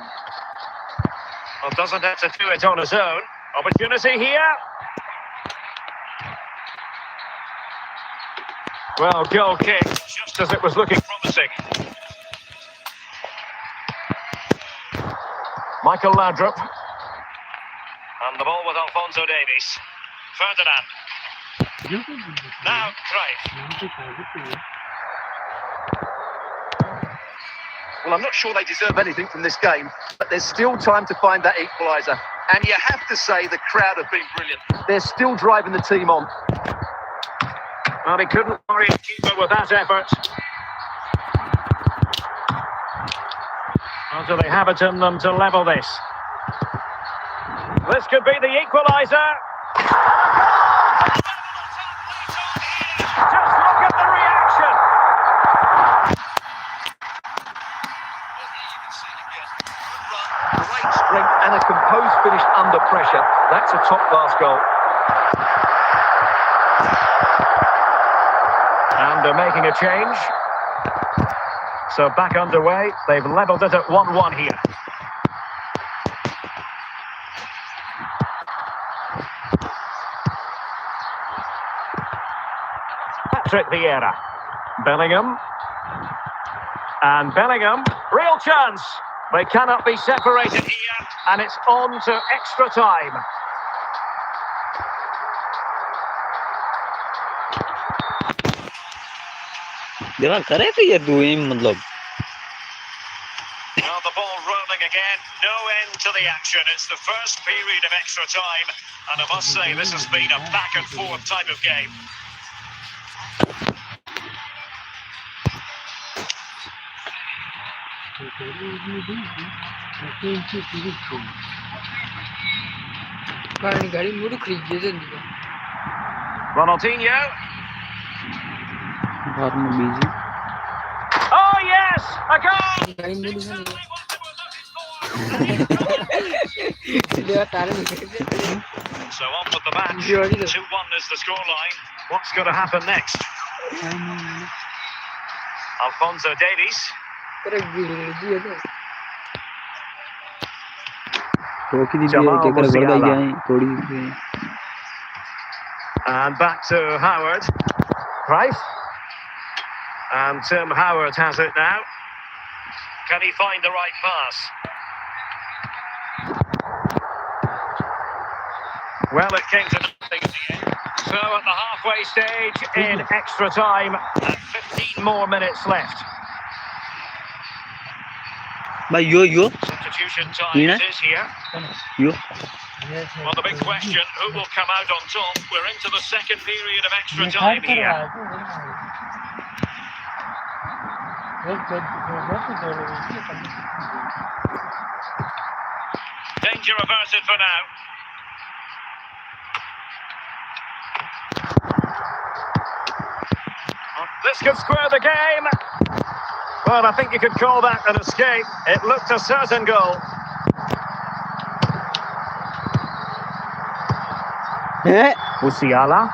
Well, doesn't have to do it on his own. Opportunity here. Well, goal kick, just as it was looking promising. Michael Laudrup. And the ball with Alphonso Davies. Ferdinand. Now, Cruyff. Well, I'm not sure they deserve anything from this game, but there's still time to find that equaliser. And you have to say the crowd have been brilliant. They're still driving the team on. Well, he couldn't worry the keeper with that effort. Or do they have it in them to level this? This could be the equaliser. Just look at the reaction. Great strength and a composed finish under pressure. That's a top-class goal. And they're making a change. So back underway. They've levelled it at 1-1 here. Patrick Vieira. Bellingham. And Bellingham. Real chance. They cannot be separated here. And it's on to extra time. देखा करे तो ये दो ही मतलब Now the ball rolling again, no end to the action. It's the first period of extra time, and I must say this has been a back and forth type of game. गाड़ी मुड़ खरीद दे Ronaldinho. बाहर में busy Oh yes, a goal! गाड़ी मुड़ से ले तारे निकल So on with the match. 2-1 is the scoreline. What's going to happen next? Alphonso Davies. करे गिर दे टोकी दी Jamal क्या कर Musiala. गड़बड़ आई थोड़ी सी And back to Howard. Cruyff. And Tim Howard has it now. Can he find the right pass? Well, it came to nothing in the end. So at the halfway stage in extra time, and 15 more minutes left. भाई यो Substitution time it is here. Yo Well, the big question, who will come out on top? We're into the second period of extra time here. Danger averted for now. This could square the game. Well, I think you could call that an escape. It looked a certain goal. Musiala.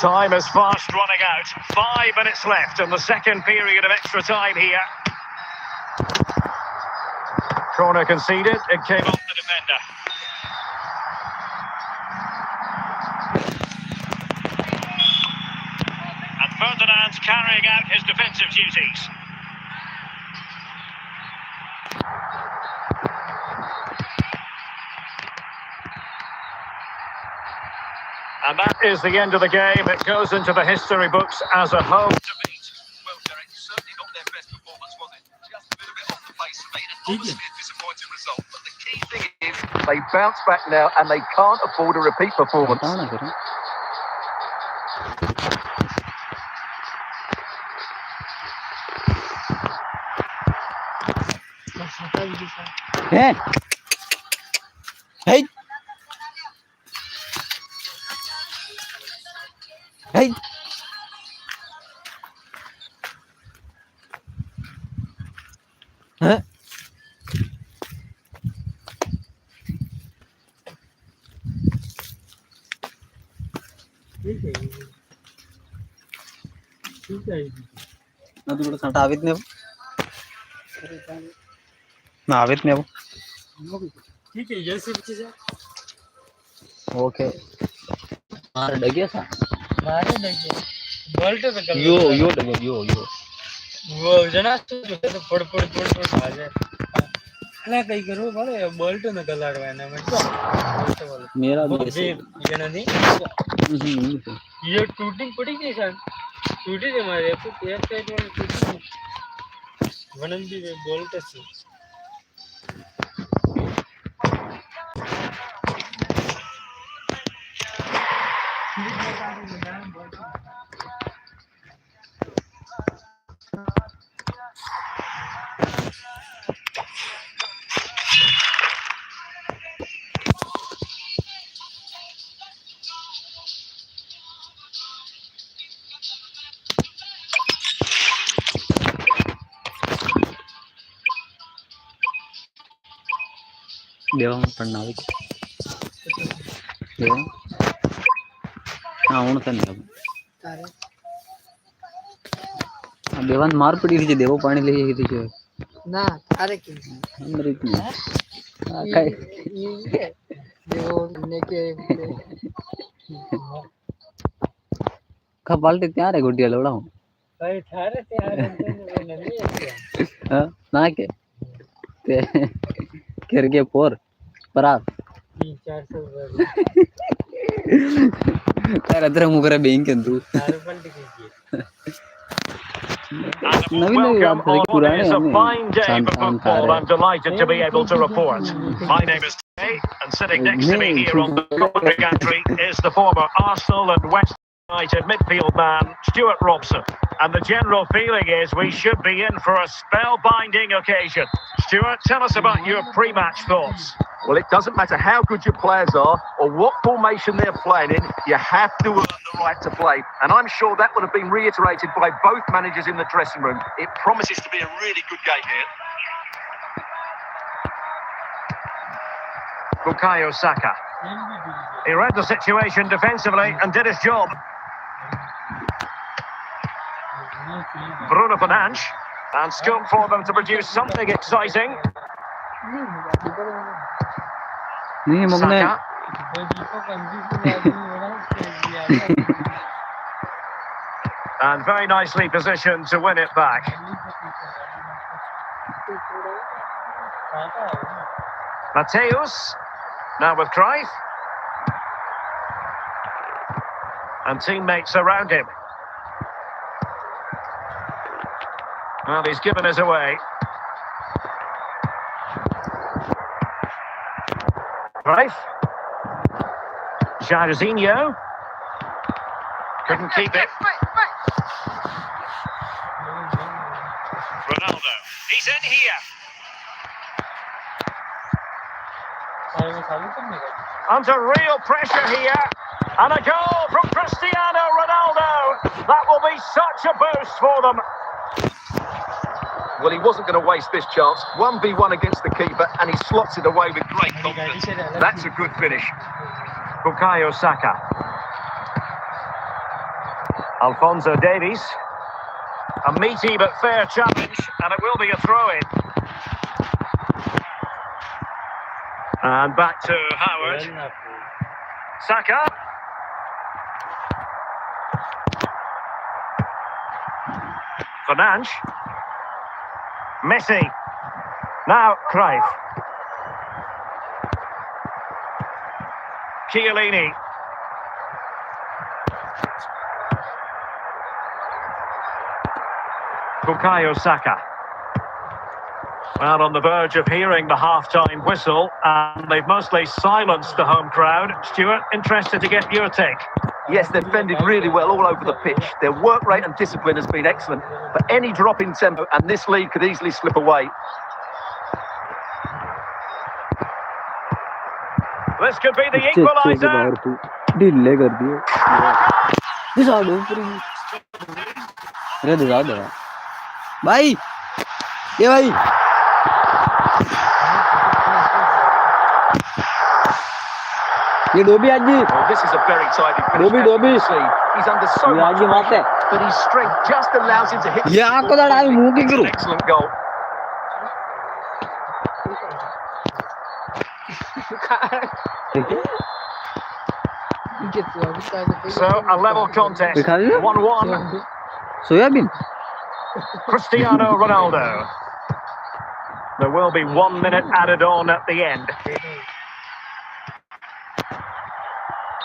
Time is fast running out. 5 minutes left in the second period of extra time here. Corner conceded. It came off the defender. And Ferdinand's carrying out his defensive duties. And that is the end of the game. It goes into the history books as a home defeat. Well, Derek, certainly not their best performance, was it? Just a little bit off the pace for me, and obviously a disappointing result. But the key thing is they bounce back now, and they can't afford a repeat performance. बताओ ना करो हैं hey hey हैं ಅದು ಕೂಡ ಸಂಟ ಆವಿತ್ ನೀವು ನಾ ಆವಿತ್ ನೀವು ठीक है जैसे भी चीज़ ओके मार डगे सा मारे लगे बोल्ट पे कर यो डगे यो वो जना तो पड़ आ जाए ना कहीं करो बोले बोल्ट में कलर वाला मैं क्या बोल्ट वाला मेरा भी वो ऐसे ये ना नहीं ये टूटिंग पड़ी थी सर टूटी थी हमारे तो एक साइड वाली टूटी थी वनम भी बोल्ट से देवा पढ़ना देवा हाँ उन तने देवान मार पड़ी थी देवो पानी ले गई थी ना तारे की हमरे की ये देवो ने के का बाल्टी तैयार है गुड्डिया लौड़ा हूं भाई थारे तैयार है नहीं हां ना के ते करके पोर परात 300-400 तेरा तेरा मुकरे बैंक के तू पलट कीजिए नवीन नवीन बात करे पुराने It's a हमें fine day for शांत football. I'm delighted to be able to report. My name is Tay, and sitting next to me here on the commentary gantry is the former Arsenal and West United midfield man, Stuart Robson. And the general feeling is we should be in for a spellbinding occasion. Stuart, tell us about your pre-match thoughts. Well, it doesn't matter how good your players are or what formation they're playing in, you have to earn the right to play. And I'm sure that would have been reiterated by both managers in the dressing room. It promises to be a really good game here. Bukayo Saka. He read the situation defensively and did his job. Bruno Fernandes. And scope for them to produce something exciting. नहीं मगने Saka. And very nicely positioned to win it back. Mateus. Now with Cruyff. And teammates around him. Well, he's given us away. Cruyff. Jairzinho. Couldn't keep it. Ronaldo. He's in here. Under real pressure here. And a goal from Cristiano Ronaldo. That will be such a boost for them. Well, he wasn't going to waste this chance. 1v1 against the keeper, and he slots it away with great confidence. That's a good finish. Bukayo Saka. Alphonso Davies. A meaty but fair challenge, and it will be a throw-in. And back to Howard. Saka. Fernandes. Messi. Now Cruyff. Chiellini. Bukayo Saka. Well, on the verge of hearing the half-time whistle, and they've mostly silenced the home crowd. Stuart, interested to get your take. Yes, they've defended really well all over the pitch. Their work rate and discipline has been excellent. But any drop in tempo, and this lead could easily slip away. This could be the अच्छे अच्छे के equaliser. बाहर तू ढीले कर दिए दिशा दो ऊपर ही अरे दिशा दो भाई ये भाई ये डोबी आज जी Well, this is a very tidy finish. Dobby, as you Dobby. can see. He's under so ये much आज ये बात है pressure, but his strength just allows him to hit. ये आंख को लड़ा मुंह की It's करूं an excellent goal. So a level contest. दिखा दे 1-1. Soybean Cristiano Ronaldo. There will be 1 minute added on at the end.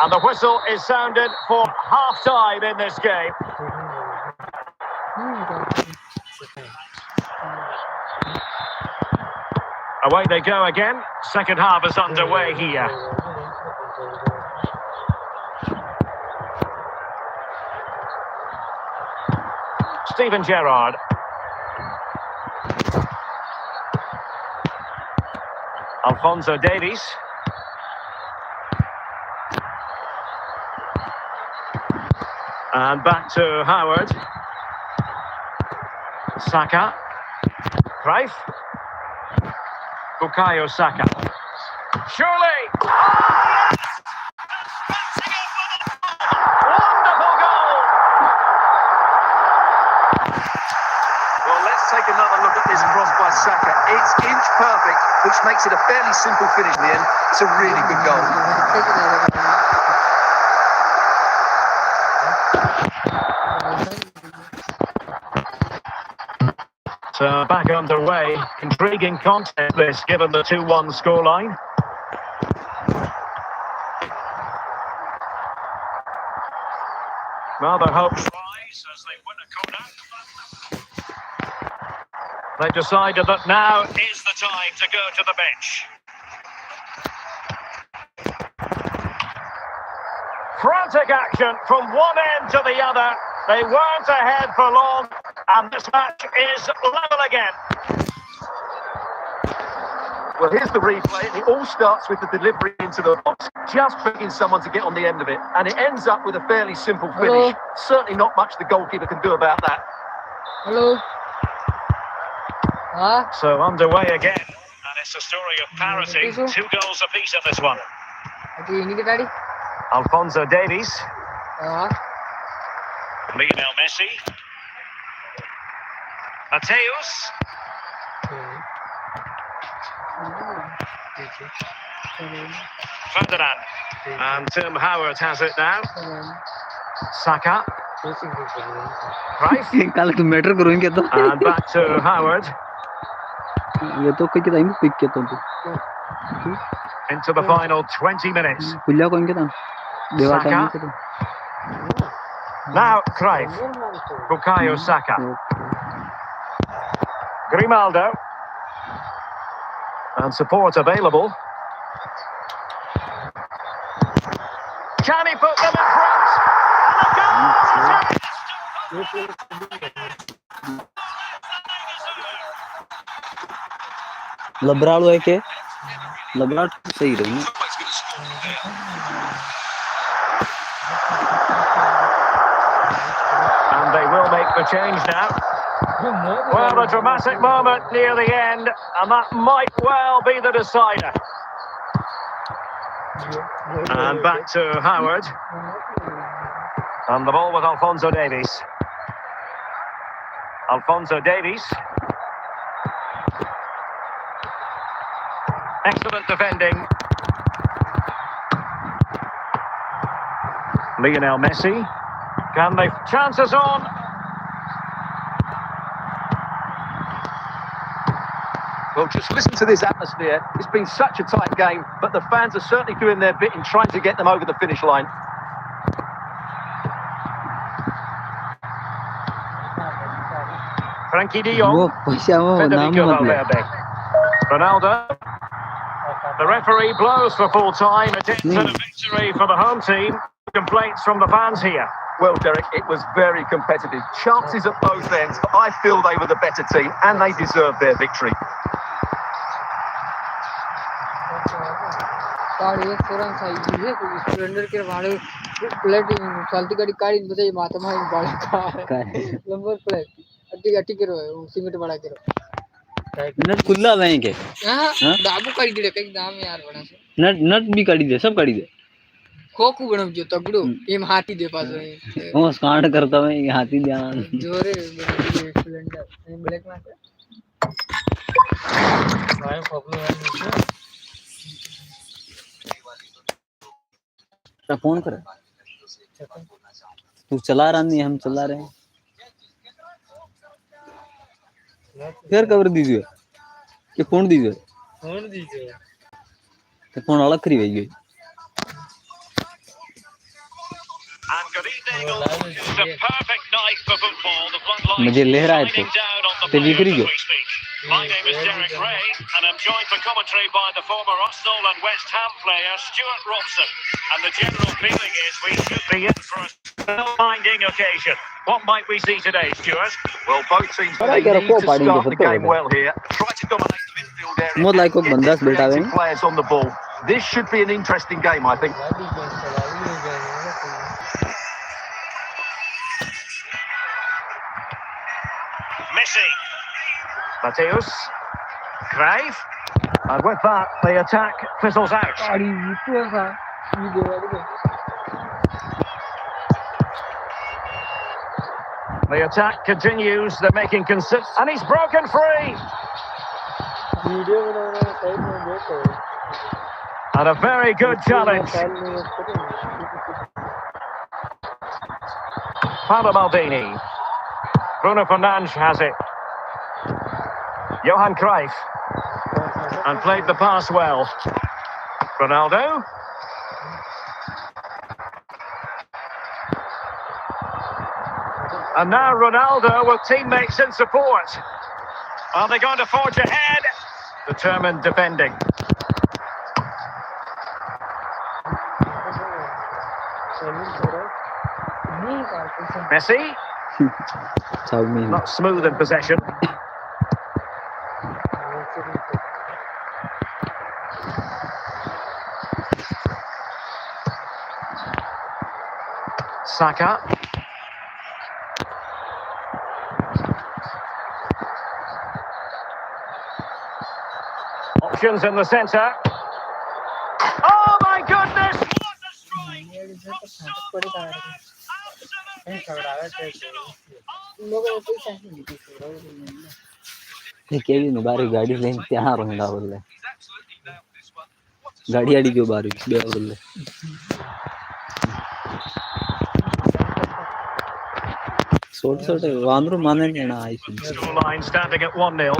And the whistle is sounded for half-time in this game. Away they go again. Second half is underway here. Steven Gerrard. Alphonso Davies. And back to Howard. Saka. Cruyff. Bukayo Saka. Surely! Wonderful goal! Well, let's take another look at this cross by Saka. It's inch perfect, which makes it a fairly simple finish in the end. It's a really good goal. So back underway. Intriguing contest this, given the 2-1 scoreline. Rather hopes rise as they win a corner. They decided that now is the time to go to the bench. Frantic action from one end to the other. They weren't ahead for long, and this match is level again. Well, here's the replay. It all starts with the delivery into the box, just begging someone to get on the end of it. And it ends up with a fairly simple finish. Hello. Certainly not much the goalkeeper can do about that. Hello. हाँ So underway again, and it's a story of parity. 2 goals apiece in this one. अभी इन्हीं के daddy Alphonso Davies, हाँ Lionel Messi, Mateus, Ferdinand, and Tim Howard has it now. Saka, Cruyff, कल तुम matter करोगे तो and back to Howard. ये तो कोई कितना पिक किया तुम Into the final 20 minutes. खुला कौन कितना देवा Saka. टाइम तो Now Cruyff, Bukayo Saka, Grimaldo, and support available. Can he put them in front? And a goal! लबराड़ो है के लबराड़ सही रही है And they will make the change now. Well, a dramatic moment near the end, and that might well be the decider. And back to Howard. And the ball with Alphonso Davies. Alphonso Davies. Excellent defending. Lionel Messi. Can they? Chances on. Well, just listen to this atmosphere. It's been such a tight game, but the fans are certainly doing their bit in trying to get them over the finish line. Frankie de वो Jong. पैसा वो नाम Federico मत ले Valverde. Ronaldo. The referee blows for full time. It is a victory for the home team. Complaints from the fans here. Well, Derek, it was very competitive. Chances at both ends, but I feel they were the better team and they deserved their victory. गाड़ी एक पुरान cycle है कोई Splendor के भाड़े plate चलती गाड़ी काड़ी बताइए माता में बड़ा का है काय नंबर प्लेट अट्टी अट्टी करो सीमेंट बड़ा करो नट खुला वहीं के हां हाँ? दाबू काढ़ी दे कई दाम यार बड़ा से नट नट भी काढ़ी दे सब काढ़ी दे खोकू गणम जो तगड़ो एम हाथी दे पास ओ स्कांड करता मैं हाथी ध्यान जोरे स्प्लेंडर ब्लैक में भाई पॉपुलर है तेरा फोन कर तू चला रहा नहीं हम चला रहे हैं फिर कवर दीजिए कि फोन दीजिए फोन दीजिए तो फोन अलग करी भाई And good evening. It's a perfect night for football. The floodlights मुझे ले रहा है shining down on the तो players बिगड़ी as गयो we speak. My name is Derek Ray, and I'm joined for commentary by the former Arsenal and West Ham player Stuart Robson. And the general feeling is we should be in for a spellbinding occasion. What might we see today, Stuart? Well, both teams But I need get a to call party start in the the game football. well here. Try to dominate the midfield area. More like and a get bandas their beta creative है players on the ball. This should be an interesting game, I think. गाड़ी के चलावी हो गया Messi. Mateus. Crave. And with that, the attack fizzles out. गाड़ी नीचे था ये देवा The attack continues. They're making consistent. And he's broken free. Video banana side में देखो And a very good challenge. Paolo Maldini. Bruno Fernandes has it. Johan Cruyff. And played the pass well. Ronaldo. And now Ronaldo with teammates in support. Are they going to forge ahead? Determined defending. Messi. सब में Not smooth in possession. Saka. Options in the centre. Oh my goodness! What a strike from so far out. Absolutely sensational. ये केवी ने बारी गाड़ी लेन त्यार Honda बोले गाड़ी आड़ी क्यों बारी बे बोले छोटे वांद्रो माने नहीं ना आई Scoreline standing at 1-0.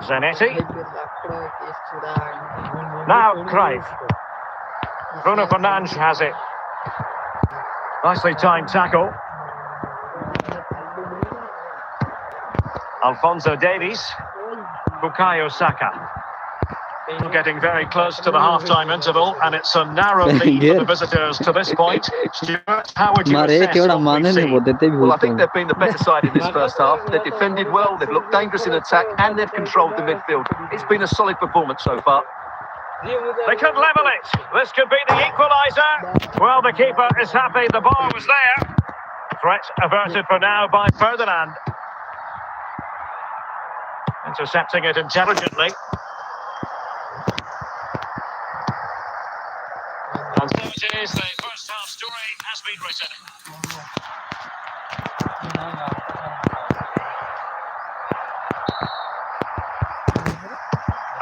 Zanetti. Now Cruyff. Bruno Fernandes has it. Nicely timed tackle. Alphonso Davies. Bukayo Saka. Getting very close to the half-time interval, and it's a narrow lead for the visitors to this point. Stuart, how would you मारे assess kewra what माने we've नहीं seen? वो देते भी Well, I होते think हैं they've been the better side in this first half. They've defended well, they've looked dangerous in attack, and they've controlled the midfield. It's been a solid performance so far. They could level it. This could be the equaliser. Well, the keeper is happy. The bar was there. Threat averted for now by Ferdinand. Intercepting it intelligently. And so it is. The first half story has been written.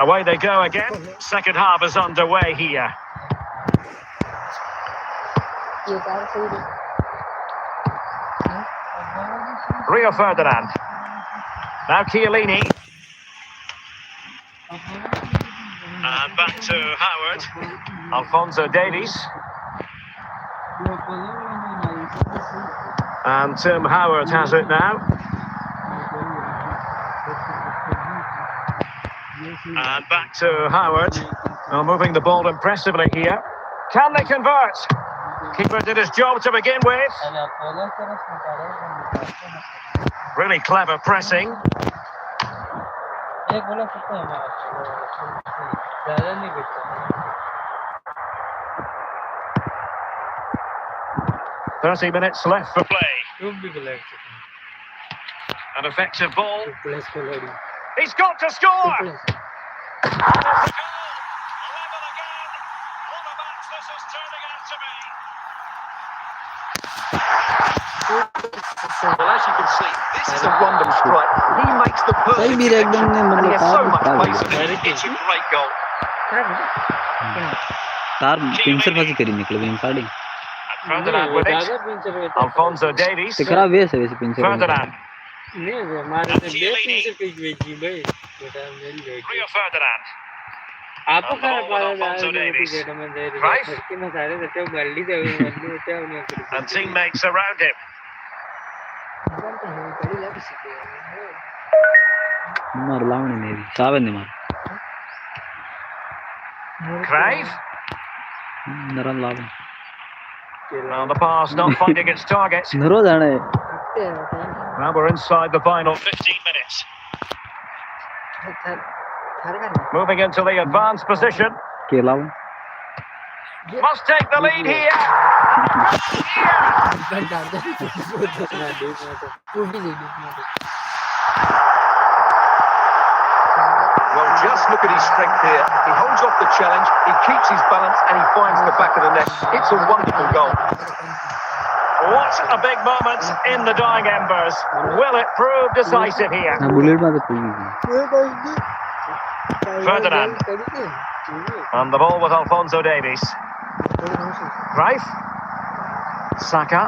Away they go again. Second half is underway here. Rio Ferdinand. Now Chiellini. And back to Howard. Alphonso Davies. And Tim Howard has it now. And back to Howard. Now moving the ball impressively here. Can they convert? Keeper did his job to begin with. Really clever pressing. 30 minutes left for play. खूब भी गलत An effective ball. Plus को लड़ी He's got to score! And it's a goal! 11 again! What a match this is turning out to be! Well, as you can see, this is a random strike. He makes the कई perfect भी एकदम connection, ने and he मतलब has तार so much तार pace in it. It's a great goal. तार puncture फंसी करी निकल गई काड़ी And Ferdinand with it. ज्यादा पिंचर में Alphonso Davies. ते खराब वैसे वैसे पिंचर Ferdinand. नहीं हमारे से बेटी से पिच भेजी भाई बेटा मेरी बेटी Rio Ferdinand. आपको And the क्या ball with पता Alphonso है Davies. बेटा मैं दे रही Right. हूं कि मैं सारे देते हूं गली दे हूं गली देते हूं मैं And teammates around him. मार लावणी नहीं सावन ने मार Crave. नरम लावणी Well, the pass not finding its target. नरो जाने Well, we're inside the final 15 minutes. Moving into the advanced position. के लावणी Must take the lead here. Well, just look at his strength here. He holds off the challenge, he keeps his balance, and he finds the back of the net. It's a wonderful goal. What a big moment in the dying embers. Will it prove decisive here? ना bullet में तो कोई Ferdinand. And the ball with Alphonso Davies. Cruyff. Saka.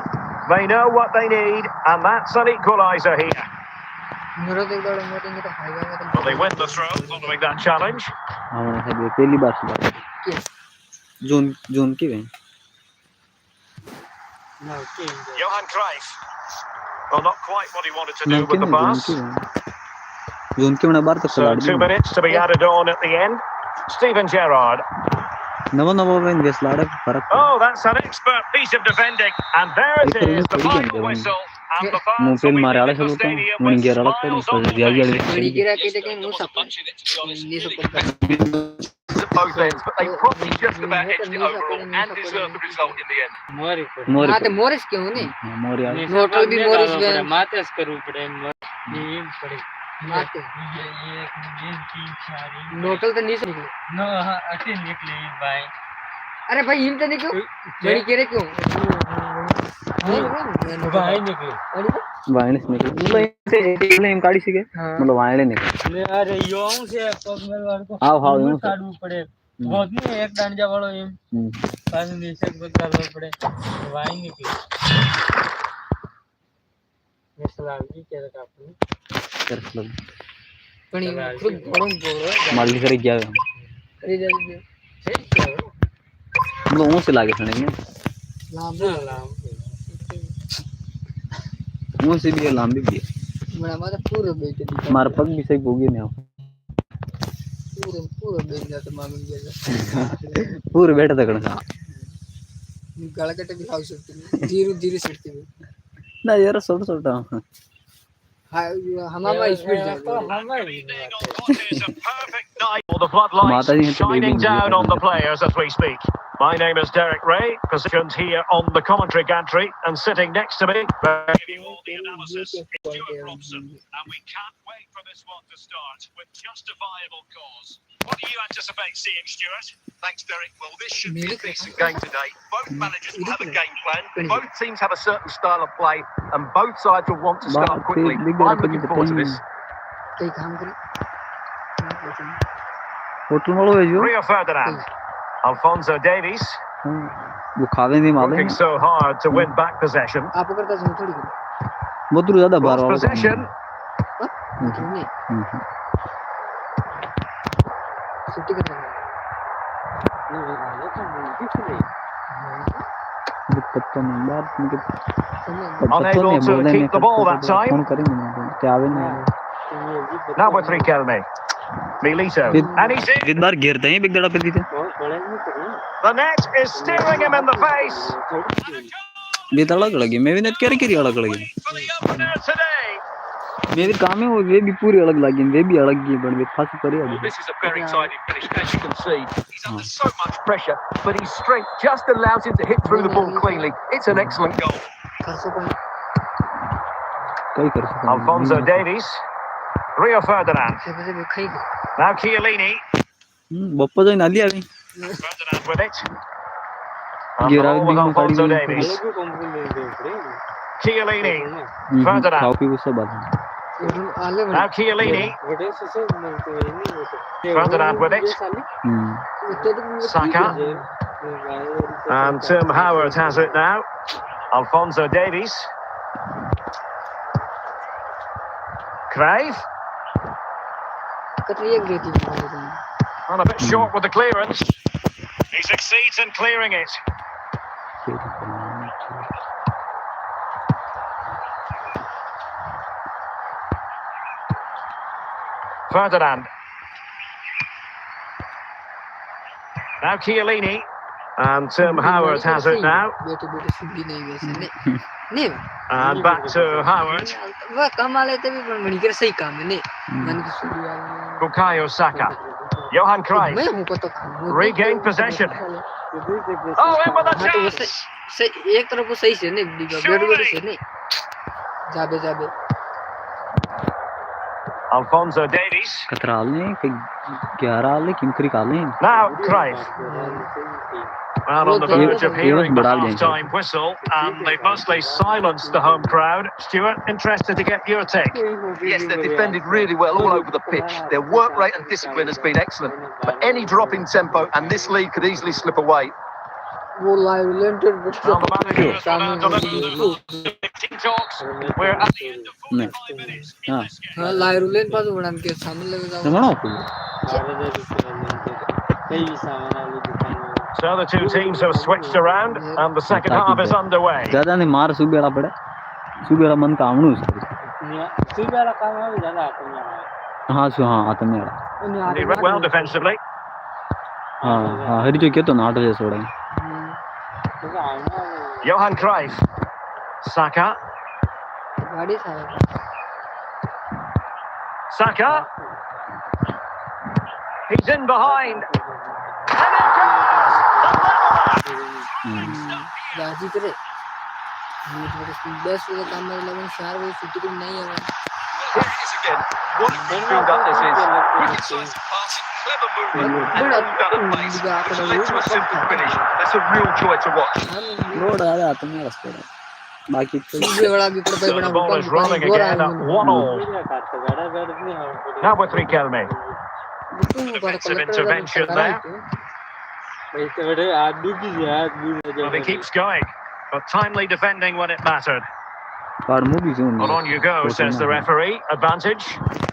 They know what they need, and that's an equaliser here. Well, they win the throw following that challenge. हमारे साथ ये पहली बार से बात जोन जोन की है Johan Cruyff. Well, not quite what he wanted to ना do with the pass. Zone की मैंने बार तक So 2 minutes to be added on at the end. Steven Gerrard. नवा नवा में इन्वेस्ट लाड़ा फर्क Oh, that's an expert piece of defending. And there it is, the final whistle. And the fans मुंह पे will be मारे आले leaving the सब तो stadium मुंह with गिर आला तो smiles on their दिया गया faces. At both ends, but they probably just about edged it overall and deserved the result in the end. मोरी को मोर मोरिस क्यों नहीं मोर यार नोटल भी मोरिस में मातेस करू पड़े ये पड़े माते ये की सारी नोटल तो नहीं से निकले नो अति निकली भाई अरे भाई हिम तो नहीं क्यों मेरी कह रहे क्यों भाई निकली वायरस निकल मतलब इनसे फ्लेम काढ़ी सी के मतलब वायरस निकल ले अरे यों से पगमेल वाले को आओ हाँ यूं काटू पड़े बहुत नहीं एक डांजा वालो ये पास नीचे को डालना पड़े वाई निकली ये सलाह भी क्या रखा आपने कर लो पण खूप गरम बोल मालवी करे क्या अरे जल्दी मतलब उन से लागे सुनेंगे लाम उन से भी है लांबी भी है मैं माता पूरा बेटे दी हमारे पग भी सही भोगे नहीं पूरा बेच जाता मालूम जैसा पूरे बैठा तक ना गलकटे भी खाऊ सकते धीरे धीरे सकते ना यार छोटा छोटा हमारा स्पीड जाता The floodlights shining down on the players as we speak. My name is Derek Ray, positioned here on the commentary gantry, and sitting next to me, give you all the analysis, is Stuart Robson, and we can't wait for this one to start with justifiable cause. What do you anticipate seeing, Stuart? Thanks, Derek. Well, this should be a decent game today. Both managers will have a game plan. Both teams have a certain style of play, and both sides will want to start quickly. I'm looking forward to this. कई काम करे hotel वालों है जो Rio Ferdinand. Alphonso Davies. वो खावे नहीं मालूम Working so hard to win back possession. आप करता हूं थोड़ी करे वो तो ज्यादा बार Lost वाला possession. नहीं छुट्टी कर देंगे दिक्कत तो नहीं बात उनके Unable to keep the ball that time. Phone करेंगे क्या आवे नहीं Now with Riquelme. Milito. And he's in. एक बार गिरते हैं बिग दड़ा पे दी थे The net is staring him in the face. ये तड़क लगी मैं भी नेट करे की अलग लगी For the opener today. मेरे काम है वो वे भी पूरी अलग लगी वे भी अलग ही बन वे खास पर Well, this is a very tidy finish, as you can see. He's under so much pressure, but his strength just allows him to hit through the ball cleanly. It's an excellent goal. कई कर सकता Alphonso Davies. Rio Ferdinand. Now Chiellini. Bappa तो नाली आ गई Ferdinand with it. And the गिरा ball भी with में काटी Alphonso गई Davies. अलग कंप्लेंट दे पड़े Chiellini. खाओ Ferdinand. पी उससे बात Now Chiellini. बड़े से मिलते हैं नहीं होते Ferdinand with it. Saka. And Tim Howard has it now. Alphonso Davies. Crave. And a bit short with the clearance. He succeeds in clearing it. Ferdinand. Now Chiellini. And Tim Howard has it now. And back to Howard. Bukayo Saka. Johan Cruyff. Regained possession. Oh, in with a chance. एक तरफ को सही से नहीं bed से नहीं जाबे Alphonso Davies. कतराल ने कई 11 ले किम करी काले Now Cruyff. Well, on the verge of hearing the half-time whistle, and they've mostly silenced the home crowd. Stuart, interested to get your take. Yes, they've defended really well all over the pitch. Their work rate and discipline has been excellent. But any drop in tempo and this lead could easily slip away. वो live lintel Well, the manager has gone out to the team talks. We're at the end of 45 minutes in हाँ this game. हाँ live लेन पास उड़ान के सामने लगे जाओ जमाना को कई सामान वाली दुकान So the two teams have switched around, and the second half is underway. ज्यादा ने मार सुबेड़ा पड़े सुबेड़ा मन कामणू सुबह वाला काम है ज्यादा आता है हाँ सु हाँ आता मेरा He ran well defensively. हाँ हाँ हरी जो क्या तो नाटक जैसा उड़ा Johan Cruyff. Saka. गाड़ी था Saka. He's in behind. And it goes! The leveller! गाजी करे बस वो काम में लगन 4 बजे छुट्टी को नहीं है Here it is again. What a build up this is. Wicked size of passing, clever movement, and all done at pace. It's led to a simple finish. That's a real joy to watch. Road आ आता मेरा रास्ते बाकी तो सुबह बड़ा भी पड़ So the ball is rolling again at 1-1. Now with Riquelme. Defensive intervention there. बड़े आदमी की याद Well, he keeps going, but timely defending when it mattered. Car movie zone Well, on you go, says the referee. Advantage.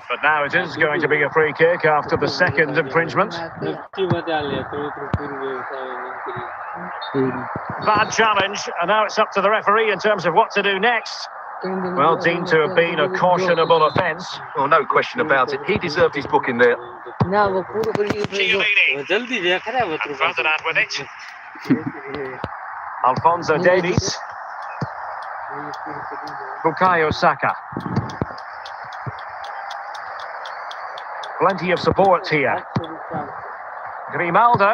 But now it is going to be a free kick after the second infringement. नक्की बता ले तो पूरी व्यवस्था Bad challenge, and now it's up to the referee in terms of what to do next. Well, deemed to have been a cautionable offence. Well, no question about it. He deserved his booking there. ना वो पूरा पूरी Chiellini. जल्दी जे खराब And Ferdinand with it. Alphonso Davies. Bukayo Saka. Plenty of support here. Grimaldo.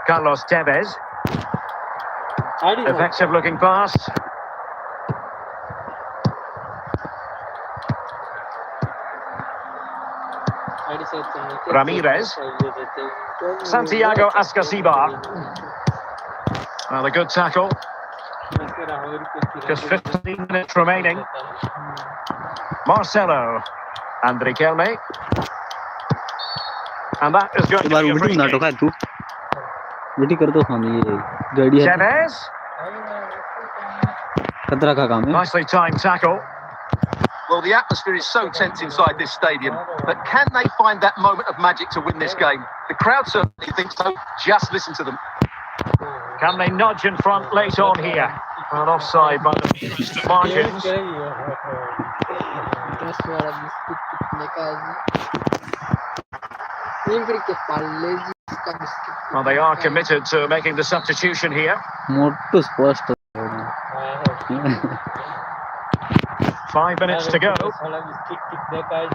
Carlos Tevez. Effective looking pass. Ramirez. Santiago Ascasibar. Well, a good tackle. Just 15 minutes remaining. Marcelo. And Riquelme. And that is going to bar be a उल्टी free नाटक है kick. तू उल्टी कर तो खाने ये गाड़ी है Tevez. खतरा का काम है Nicely timed tackle. Well, the atmosphere is so tense inside this stadium, but can they find that moment of magic to win this game? The crowd certainly thinks so. Just listen to them. Can they nudge in front late on here? And offside by the nearest margins. दस वाला biscuit कितने का है जी team करके पाले जी इसका biscuit Well, they are committed to making the substitution here. मोटो स्पष्ट 5 minutes to go.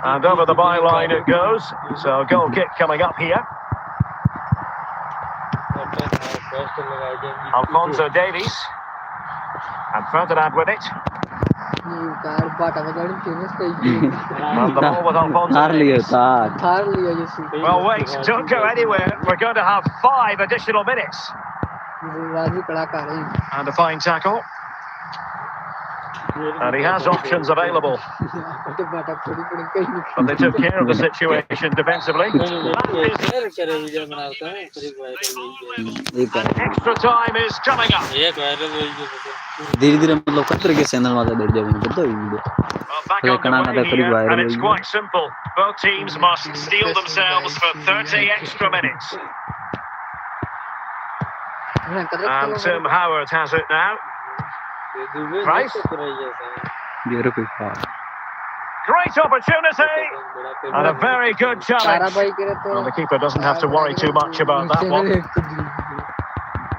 And over the byline it goes. So goal kick coming up here. Alphonso Davies. And Ferdinand with it. कार बाटा बजाड़ी famous कहीं And the ball with Alphonso हार लिया Davies. था थार लिया जैसे Well, wait, don't go anywhere. We're going to have 5 additional minutes. Raju कलाकार है And a fine tackle. And he has options available. तो बाटा थोड़ी थोड़ी कहीं But they took care of the situation defensively. That is, एक बार and extra time is coming up. धीरे धीरे मतलब कतर के चैनल में बैठ जाओगे पता है video Well, back Hello, on Kanana, the way that's pretty here, viral, and it's isn't it? quite simple. Both teams must steel themselves for 30 extra minutes. And Tim Howard has it now. Price. ये रुपए का Great opportunity. And a very good Tara challenge. भाई करे तो Well, the keeper doesn't have to worry too much about that one.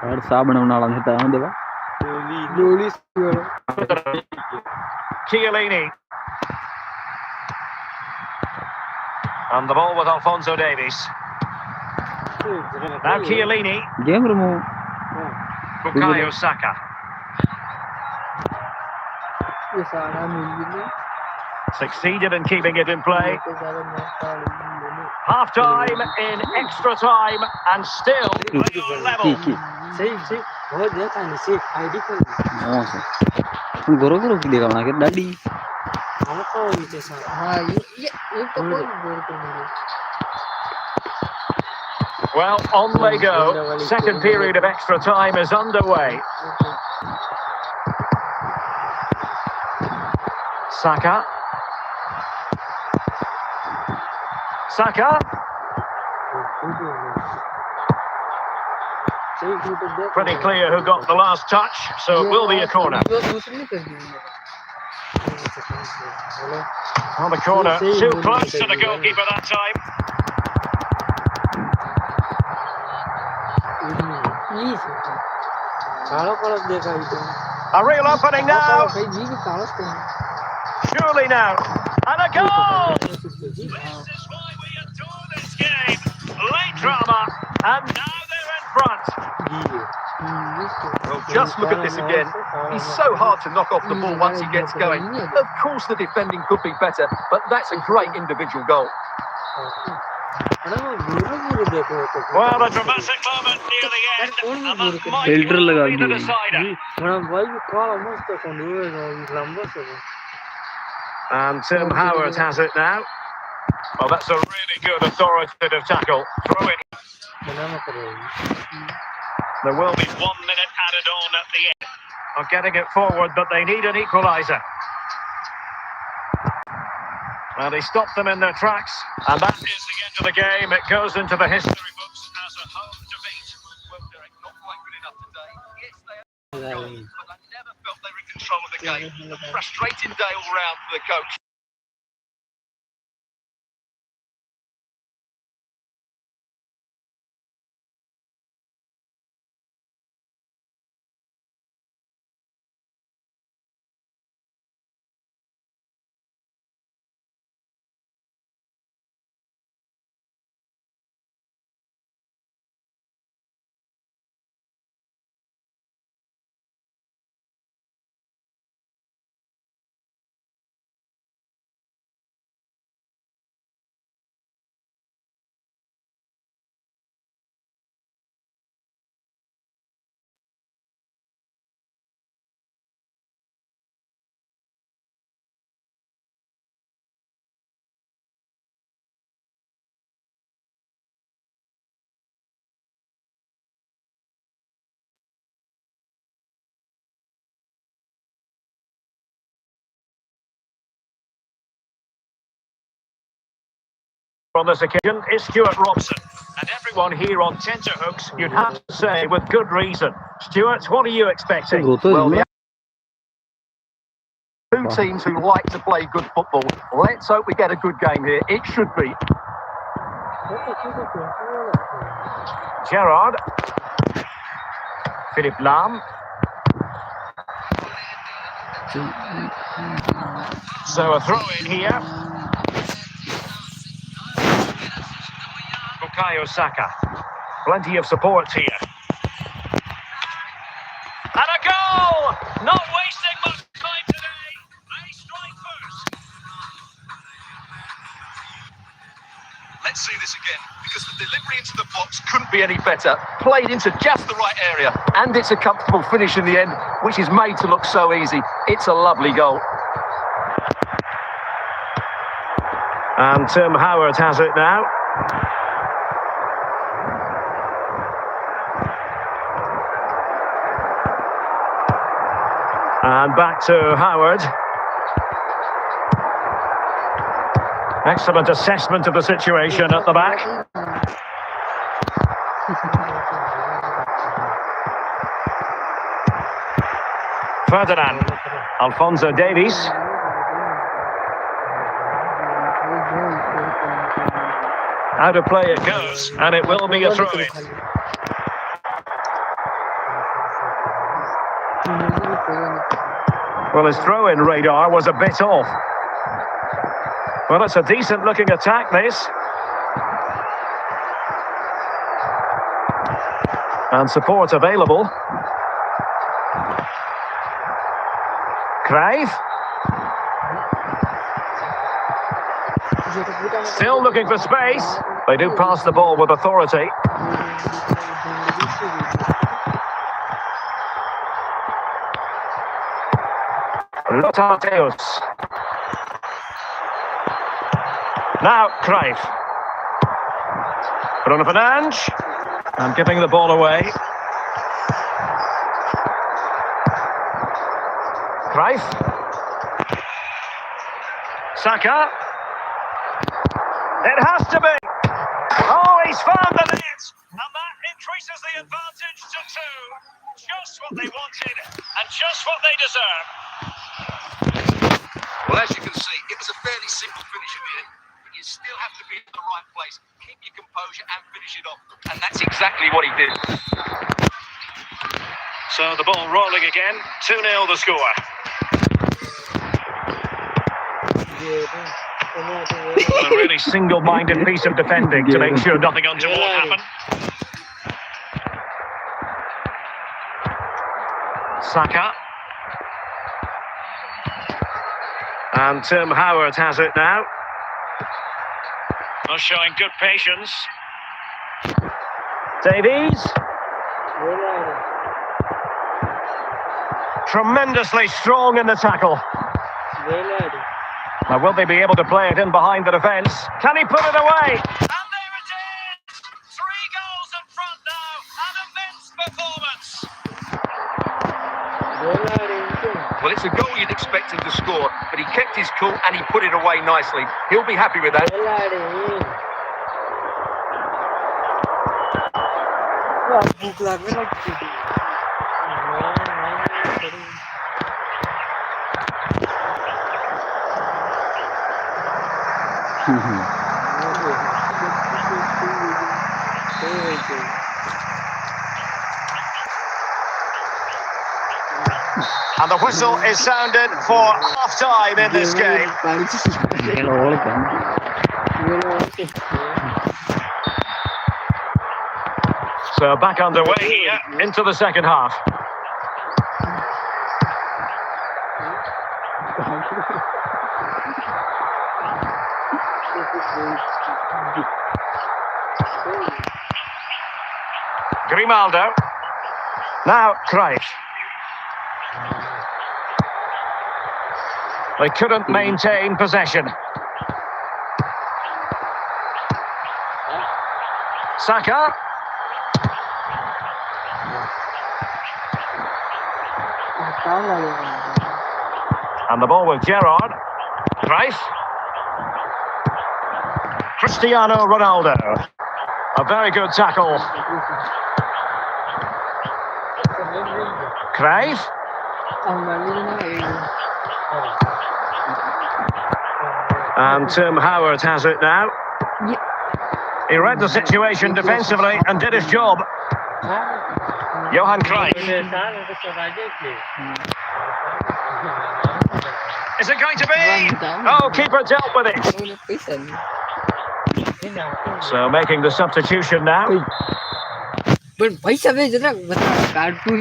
और साबण बनाना था हम देवा lolly Chiellini. And the ball with Alphonso Davies. Now Chiellini. Game room Bukayo Saka. ये सारा मिल गया Succeeded in keeping it in play. तो ज्यादा मौका नहीं Half time in extra time and still level. सही सही बहुत देखा नहीं सही आईडी कर गोरो गोरो की देखा बना के दादी हम तो ये सारा हां ये तो कोई गोल कर नहीं Well, on they go. Second period of extra time is underway. Saka. Saka. Pretty clear who got the last touch, so it will be a corner. On the corner, too close to the goalkeeper that time. A real opening now. Surely now. And a goal! This is why we adore this game. Late drama, and now they're in front. Well, just look at this again. He's so hard to knock off the ball once he gets going. Of course, the defending could be better, but that's a great individual goal. Well, a dramatic moment near the end, and that might Filter well लगा be the दिए। decider. And Tim Howard has it now. Well, that's a really good authoritative tackle. Throw it. There will be 1 minute added on at the end. Of getting it forward, but they need an equaliser. Well, they stopped them in their tracks, and that is the end of the game. It goes into the history books as a home defeat. Well, Derek, not quite good enough today. Yes, they have goals, but I never felt they were in control of the game. A frustrating day all round for the coach. On this occasion is Stuart Robson. And everyone here on tenterhooks, you'd have to say with good reason. Stuart, what are you expecting? Well, the two teams who like to play good football. Let's hope we get a good game here. It should be. Gerrard. Philip Lahm. So a throw in here. Bukayo Saka. Plenty of support here. And a goal! Not wasting much time today. They strike first. Let's see this again, because the delivery into the box couldn't be any better. Played into just the right area, and it's a comfortable finish in the end, which is made to look so easy. It's a lovely goal. And Tim Howard has it now. And back to Howard. Excellent assessment of the situation at the back. Ferdinand. Alphonso Davies. Out of play it goes, and it will be a throw-in. Well, his throw-in radar was a bit off. Well, it's a decent-looking attack, this. And support available. Cruijff. Still looking for space. They do pass the ball with authority. Lothar Matthäus. Now Cruijff. Bruno Fernandes. And giving the ball away. Cruijff. Saka. It has to be. Oh, he's found the net. And that increases the advantage to 2. Just what they wanted and just what they deserve. Well, as you can see, it was a fairly simple finish in the end, but you still have to be in the right place, keep your composure and finish it off. And that's exactly what he did. So the ball rolling again. 2-0 the score. Well, a really single-minded piece of defending to make sure nothing untoward happened. Saka. And Tim Howard has it now. Well, showing good patience. Davies. Tremendously strong in the tackle. Now, will they be able to play it in behind the defence? Can he put it away? And there it is! 3 goals in front now. An immense performance. Well, it's a goal you'd expect him to score, but he kept his cool and he put it away nicely. He'll be happy with that. And the whistle is sounded for half-time in this game. So back underway here into the second half. Grimaldo. Now Cruijff. They couldn't maintain possession. Saka. And the ball with Gerrard. Cruijff. Cristiano Ronaldo. A very good tackle. Cruijff. And Tim Howard has it now. He read the situation defensively and did his job. Johan Cruijff. Is it going to be? Oh, keeper dealt with it. પૈસા નહીં. So making the substitution now. પણ પૈસા બે જરા કાઢતું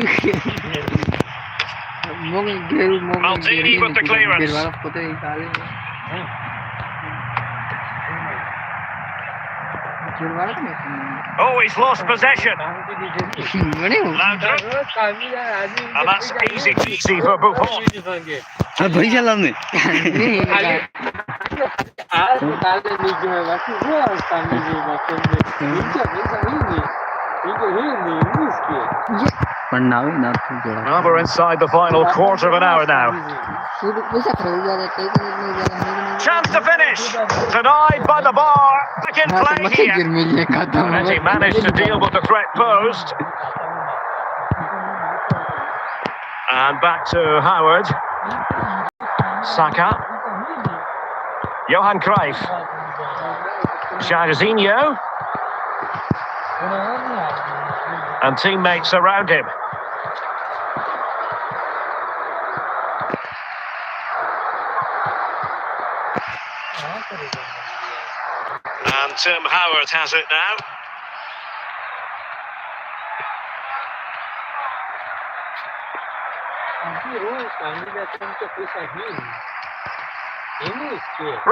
Maldini with the clearance. પોતે કાઢે Oh, he's lost possession. Laudrup. And that's easy peasy for Buffon. હા પૈસા લાવને. પણ ના આવે ના તું જોડા. Well, we're inside the final quarter of an hour now. Chance to finish. Denied by the bar. Back in play here. And he managed to deal with the threat posed. And back to Howard. Saka. Johan Cruyff. Jairzinho. And teammates around him. And Tim Howard has it now.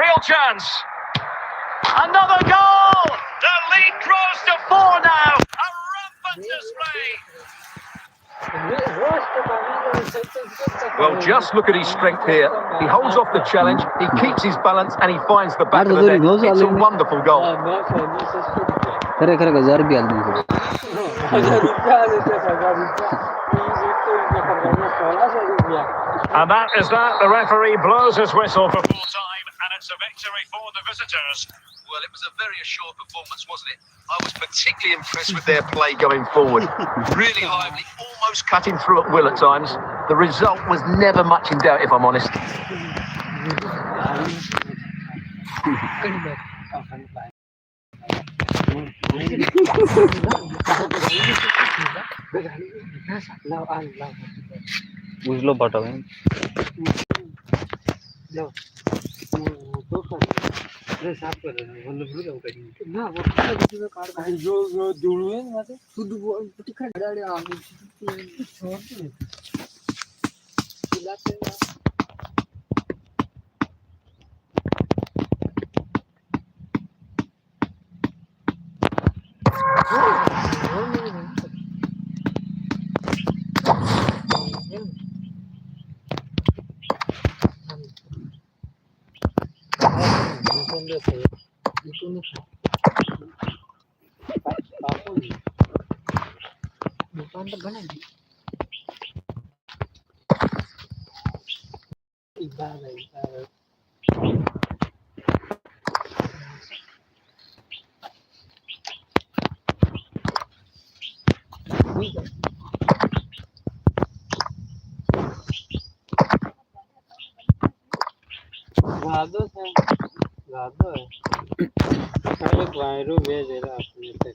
Real chance. Another goal. The lead grows to 4 now. A rampant display. Well, just look at his strength here. He holds off the challenge, he keeps his balance, and he finds the back of the net. It's a wonderful goal. ખરેખર 1000 રૂપિયા આલી દીધું. And that is that. The referee blows his whistle for full time, and it's a victory for the visitors. Well, it was a very assured performance, wasn't it? I was particularly impressed with their play going forward. Really lively, almost Cutting through at will at times. The result was never much in doubt, if I'm honest. ઉજલો પટાવે. दुकान तो बना दी गादो है गादो है अरे वायरो भेज रहा अपने से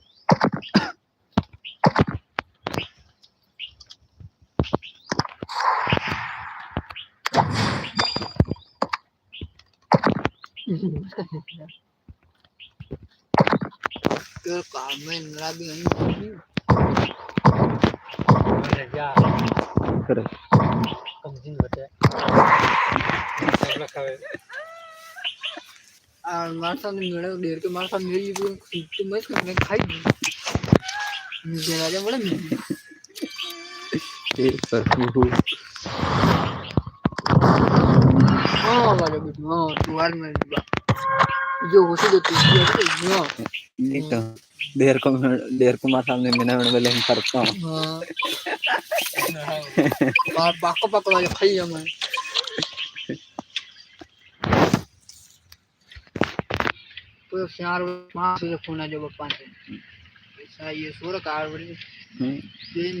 के काम में मेरा भी नहीं अरे जा ખરે कम दिन बचे अपना खावे हमारे सामने मेरे देर के हमारे सामने मेरी तो मैं खाने खाई मुझे राजा बड़ा मिल એ પરફુ हाँ वाले बेटी हाँ तुम्हारे में जो हो सके तो हाँ એ તો देर को मार सामने मैंने वाले हम करता हूं. हाँ पाको पाको वाले खाई हमें तो यार मां से फोन आ जो बप्पा से ऐसा ये सोर कार बड़ी दिन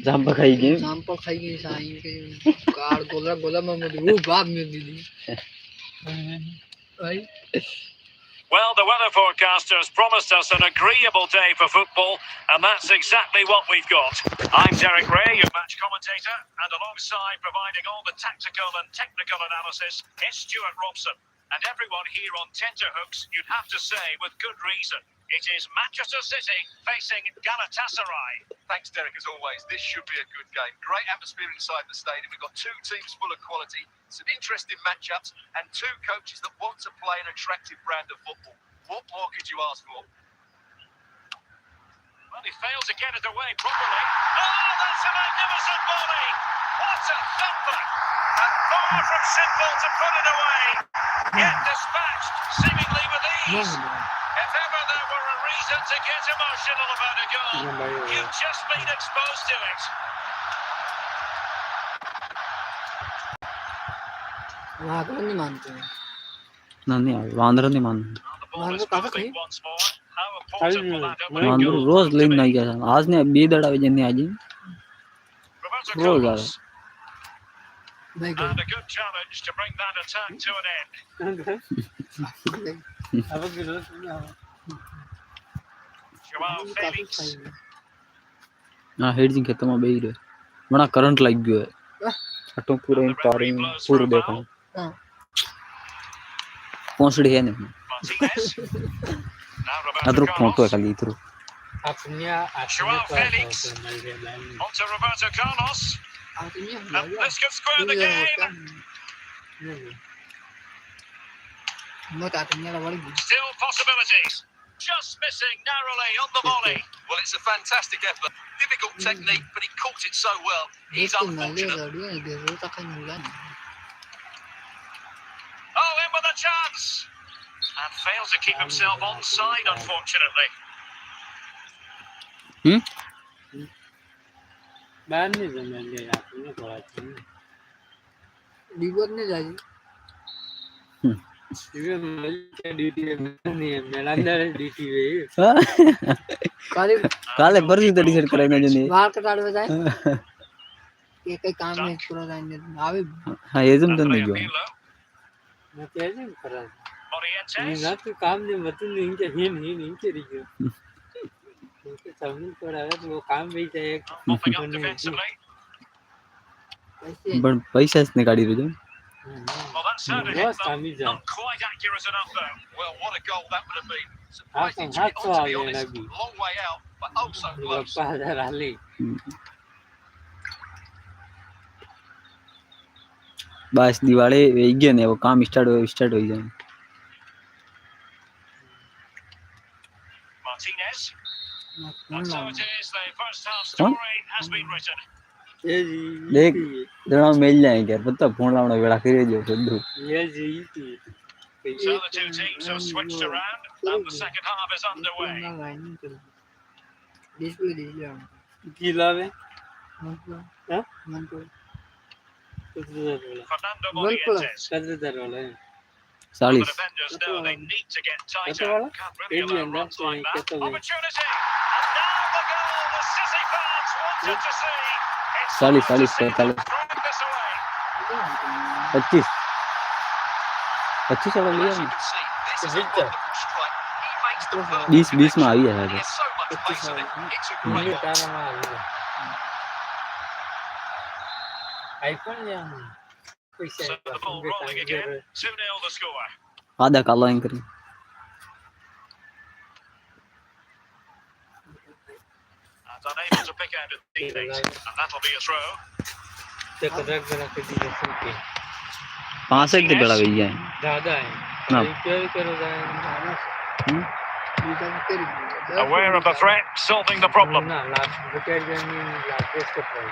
जांबा खाई गई. जांपा खाई गई साईं के कार गोला गोला में मुझे वो बाप में दीदी भाई Well, the weather forecasters promised us an agreeable day for football, and that's exactly what we've got. I'm Derek Ray, your match commentator, and alongside providing all the tactical and technical analysis, it's Stuart Robson. And everyone here on tenterhooks, you'd have to say with good reason. It is Manchester City facing Galatasaray. Thanks, Derek, as always. This should be a good game. Great atmosphere inside the stadium. We've got two teams full of quality, some interesting matchups, and two coaches that want to play an attractive brand of football. What more could you ask for? Well, he failed to get it away properly. Oh, that's a magnificent volley! What a thumper! And far from simple to put it away. Yet dispatched, seemingly with ease. If ever there were a reason to get emotional about a goal, you've just been exposed to it. वहाँ को नहीं मानते हैं नहीं वांदर नहीं मान The ball is Mandu kaza moving kahi? once more. How important will that opening वांदर goal rose prove to lane be? नहीं गया आज ने 20 दड़ा जने आज Roberto Roll Carlos. नहीं And a good challenge to bring that attack to an end. अब गिरो ना Joao काफी Felix. सही है हां हेड जिन खेत में बेही रे बड़ा करंट लग गयो है छटो पूरे तारे पूरे देखो हाँ पहुंचड़ी है नहीं Martinez. Now other Roberto photo है Carlos. खाली इधर अपने Joao Felix. Onto Roberto Carlos. आदमी And this could square the game. मत आदमी वाला वाली Still possibilities. Just missing narrowly on the volley. Well, it's a fantastic effort. Difficult technique, but he caught it so well. He's इसके नाले unfortunate. गाड़ियों ने देखो तक नहीं मिला Oh, in with a chance. And fails to keep himself onside, unfortunately. बाहर नहीं जमने दे आपने थोड़ा चाहिए रिवर्स नहीं जाएगी इवे मेरी ड्यूटी नहीं है मेरा अंदर ड्यूटी है काले काले परसी तो डिसाइड करेगा जने बाहर कटाड़ बजाए ये कई काम में पूरा जाएंगे आवे हां ये जम तो नहीं Andrea गयो Pirlo. मैं कैसे करा ये Morientes. ना तो काम ने मत नहीं के नहीं करी गयो तो सामने पड़ा है वो काम भी चाहिए Mopping up defensively. ऐसे बड़ पैसा से निकाली रे जो Well, that's how to Yes, hit them. Kamija. Not quite accurate enough, though. Well, what a goal that would have been. Half Surprising and to half get on, to be to honest. Nabi. Long way out, but oh so close. बापा हजार आले बस दिवाली वेई गया ने वो काम start हो जाए Martinez. कौन And so लाऊं it is. The first half story has been written. ये देख जी जरा मिल जाएंगे यार पता फोन लावना बेड़ा करे जो सिद्धू ये जी थी So the two teams have switched around, and the second half is underway. Display दीजिए गीला में हाँ मन को कितने दर वाला Fernando Well Morientes. कितने दर वाला है The 40 defenders know they need to get tighter. Wala? Can't really allow Indian, runs like that. Kata wala. Opportunity. And now the goal the City fans wanted to see. It's Sali, hard to Sali, see them Sali. throwing this away. 25 वाला लिया As you ना can see, this is a Victor. wonderful strike. He makes the perfect 20 में आई है He शायद has so much pace in it. It's a great ये goal. तारा मार iPhone या पैसे So the ball rolling again. 2-0 the score. आधा काला anchor And unable to pick out a teammate. And that'll be a throw. ते कदर करा के दी जैसे के 65 के बेड़ा गई है ज्यादा है ना। क्या करो जाए Aware of the threat, solving the problem. ना लास्ट विकेट जानी लास्ट टेस्ट कर रहा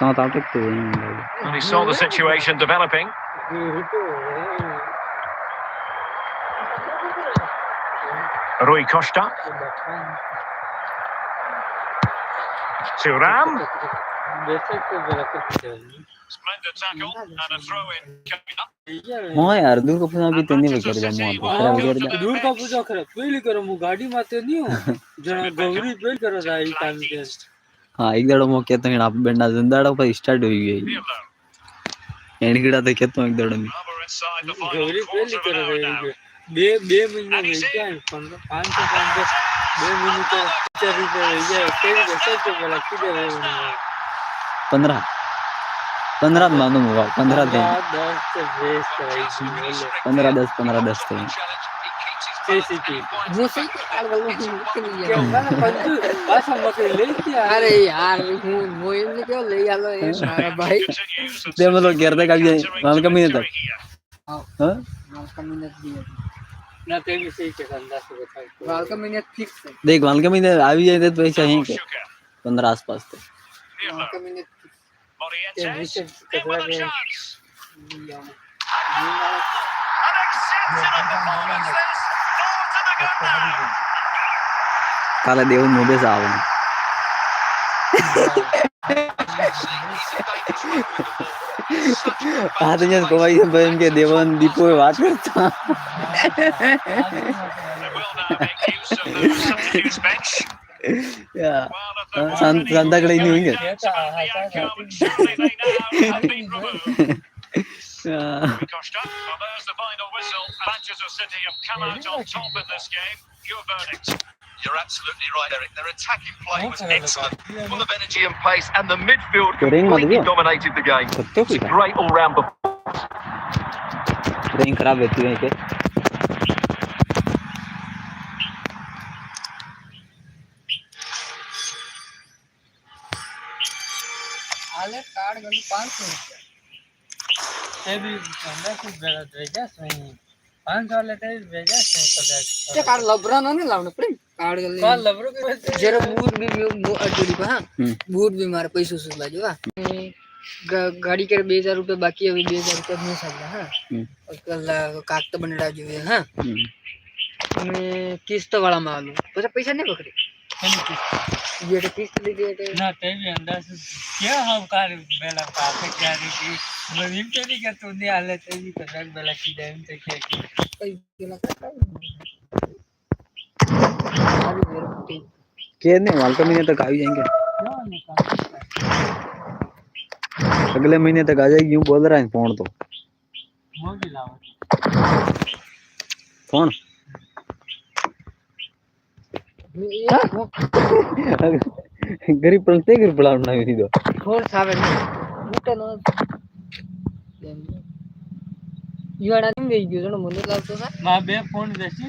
7-8 तो है And he saw the situation developing. है रुको Rui Costa. Thuram. बेशक तो बरकत चाहिए Splendid tackle and a throw in coming up. हां यार दूर को पूछना भी तन्नी वगैरह जमा खराब कर दे दूर का पूजा खरा पहले करो मु गाड़ी माते नहीं हो जना गौरी पहले करो जाए टाइम के हां एक दड़ो मो कहते हैं आप बेंडा जिंदाड़ो पर स्टार्ट हुई गई Pirlo. एंड कीड़ा तो कहते हैं एक दड़ो में Well, we're inside the final Gauri quarter पहले of करो an hour जाए now. બે મહિના થઈ ગયા 500 2 મિનિટ 50 રૂપિયા થઈ જાય કેવી રીતે સચ્ચો પેલા કીધે રહેવાનું 15 માનો મોવા 15 દે 10 તો વેસ્ટ થઈ ગયું 15 10 થઈ કેસીટી હું સહી કાર્ડ ગલું નીકળી કે ગયો મને પંજુ પાછા મકે લઈ ગયા અરે યાર હું એમને કેવો લઈ આલો એ સારા ભાઈ તે મતલબ ઘેર તક આવી જાય માલ કમી નતા હા માલકા મિનિટ દી ના તે બી સહી કે અંદાજ બતાવ માલકા મિનિટ ફિક્સ છે દેખ માલ કમી આવી જાય તો પૈસા અહીં કે 15 આસપાસ તો માલકા મિનિટ તે વિશે કચરા કે કાલે દેવન મોબેસ આવે આ તો યસ કોઈ એમ કે દેવન દીપો વાત કરતા યા સંતા કડે નહીં Honge Costa. Well, there's the final whistle. Manchester City have come out on top in this game. Your verdict. You're absolutely right, Eric. Their attacking play was excellent, full of energy and pace, and the midfield completely dominated the game. It's a great all-round performance. रेंग खराब रहती है के હાલે card ગલું 500 રૂપિયા તે બી અંદાજ બેલા થઈ જશે 500 લે તે ભેજા છે કદાચ તે કાર્ડ લબરા ન લાવને પ્રેમ કાર્ડ ગલી કોલ લબરો કે જરા બૂટ બી અડડી પા હા બૂટ બી મારે પૈસો સુધલા જો હા ગાડી કરે 2000 રૂપિયા બાકી હવે 2000 રૂપિયા નું સાલા હા કલા કાગત બનડા જોઈએ હા અને કિસ્ત વાળા માં આલું પછી પૈસા નહીં પકડી ये तो किस्त ली गई ના તે બી અંદાજ क्या हम कार બેલા પાસે ક્યારે કી મને કે નહીં કે તું ને હાલે તે બી કદાચ બેલા કીધા એમ તો કે कई केला के नहीं माल का महीने तक आ जाएंगे अगले महीने तक आ जाएगी यूं बोल रहा है फोन तो મોગી લાવો फोन गरीब पड़ते गरीब पड़ा नहीं थी तो फोन सावे नहीं बूटा नो युवाड़ा नहीं गई गयो મને લાગતો था માં બે ફોન દેસી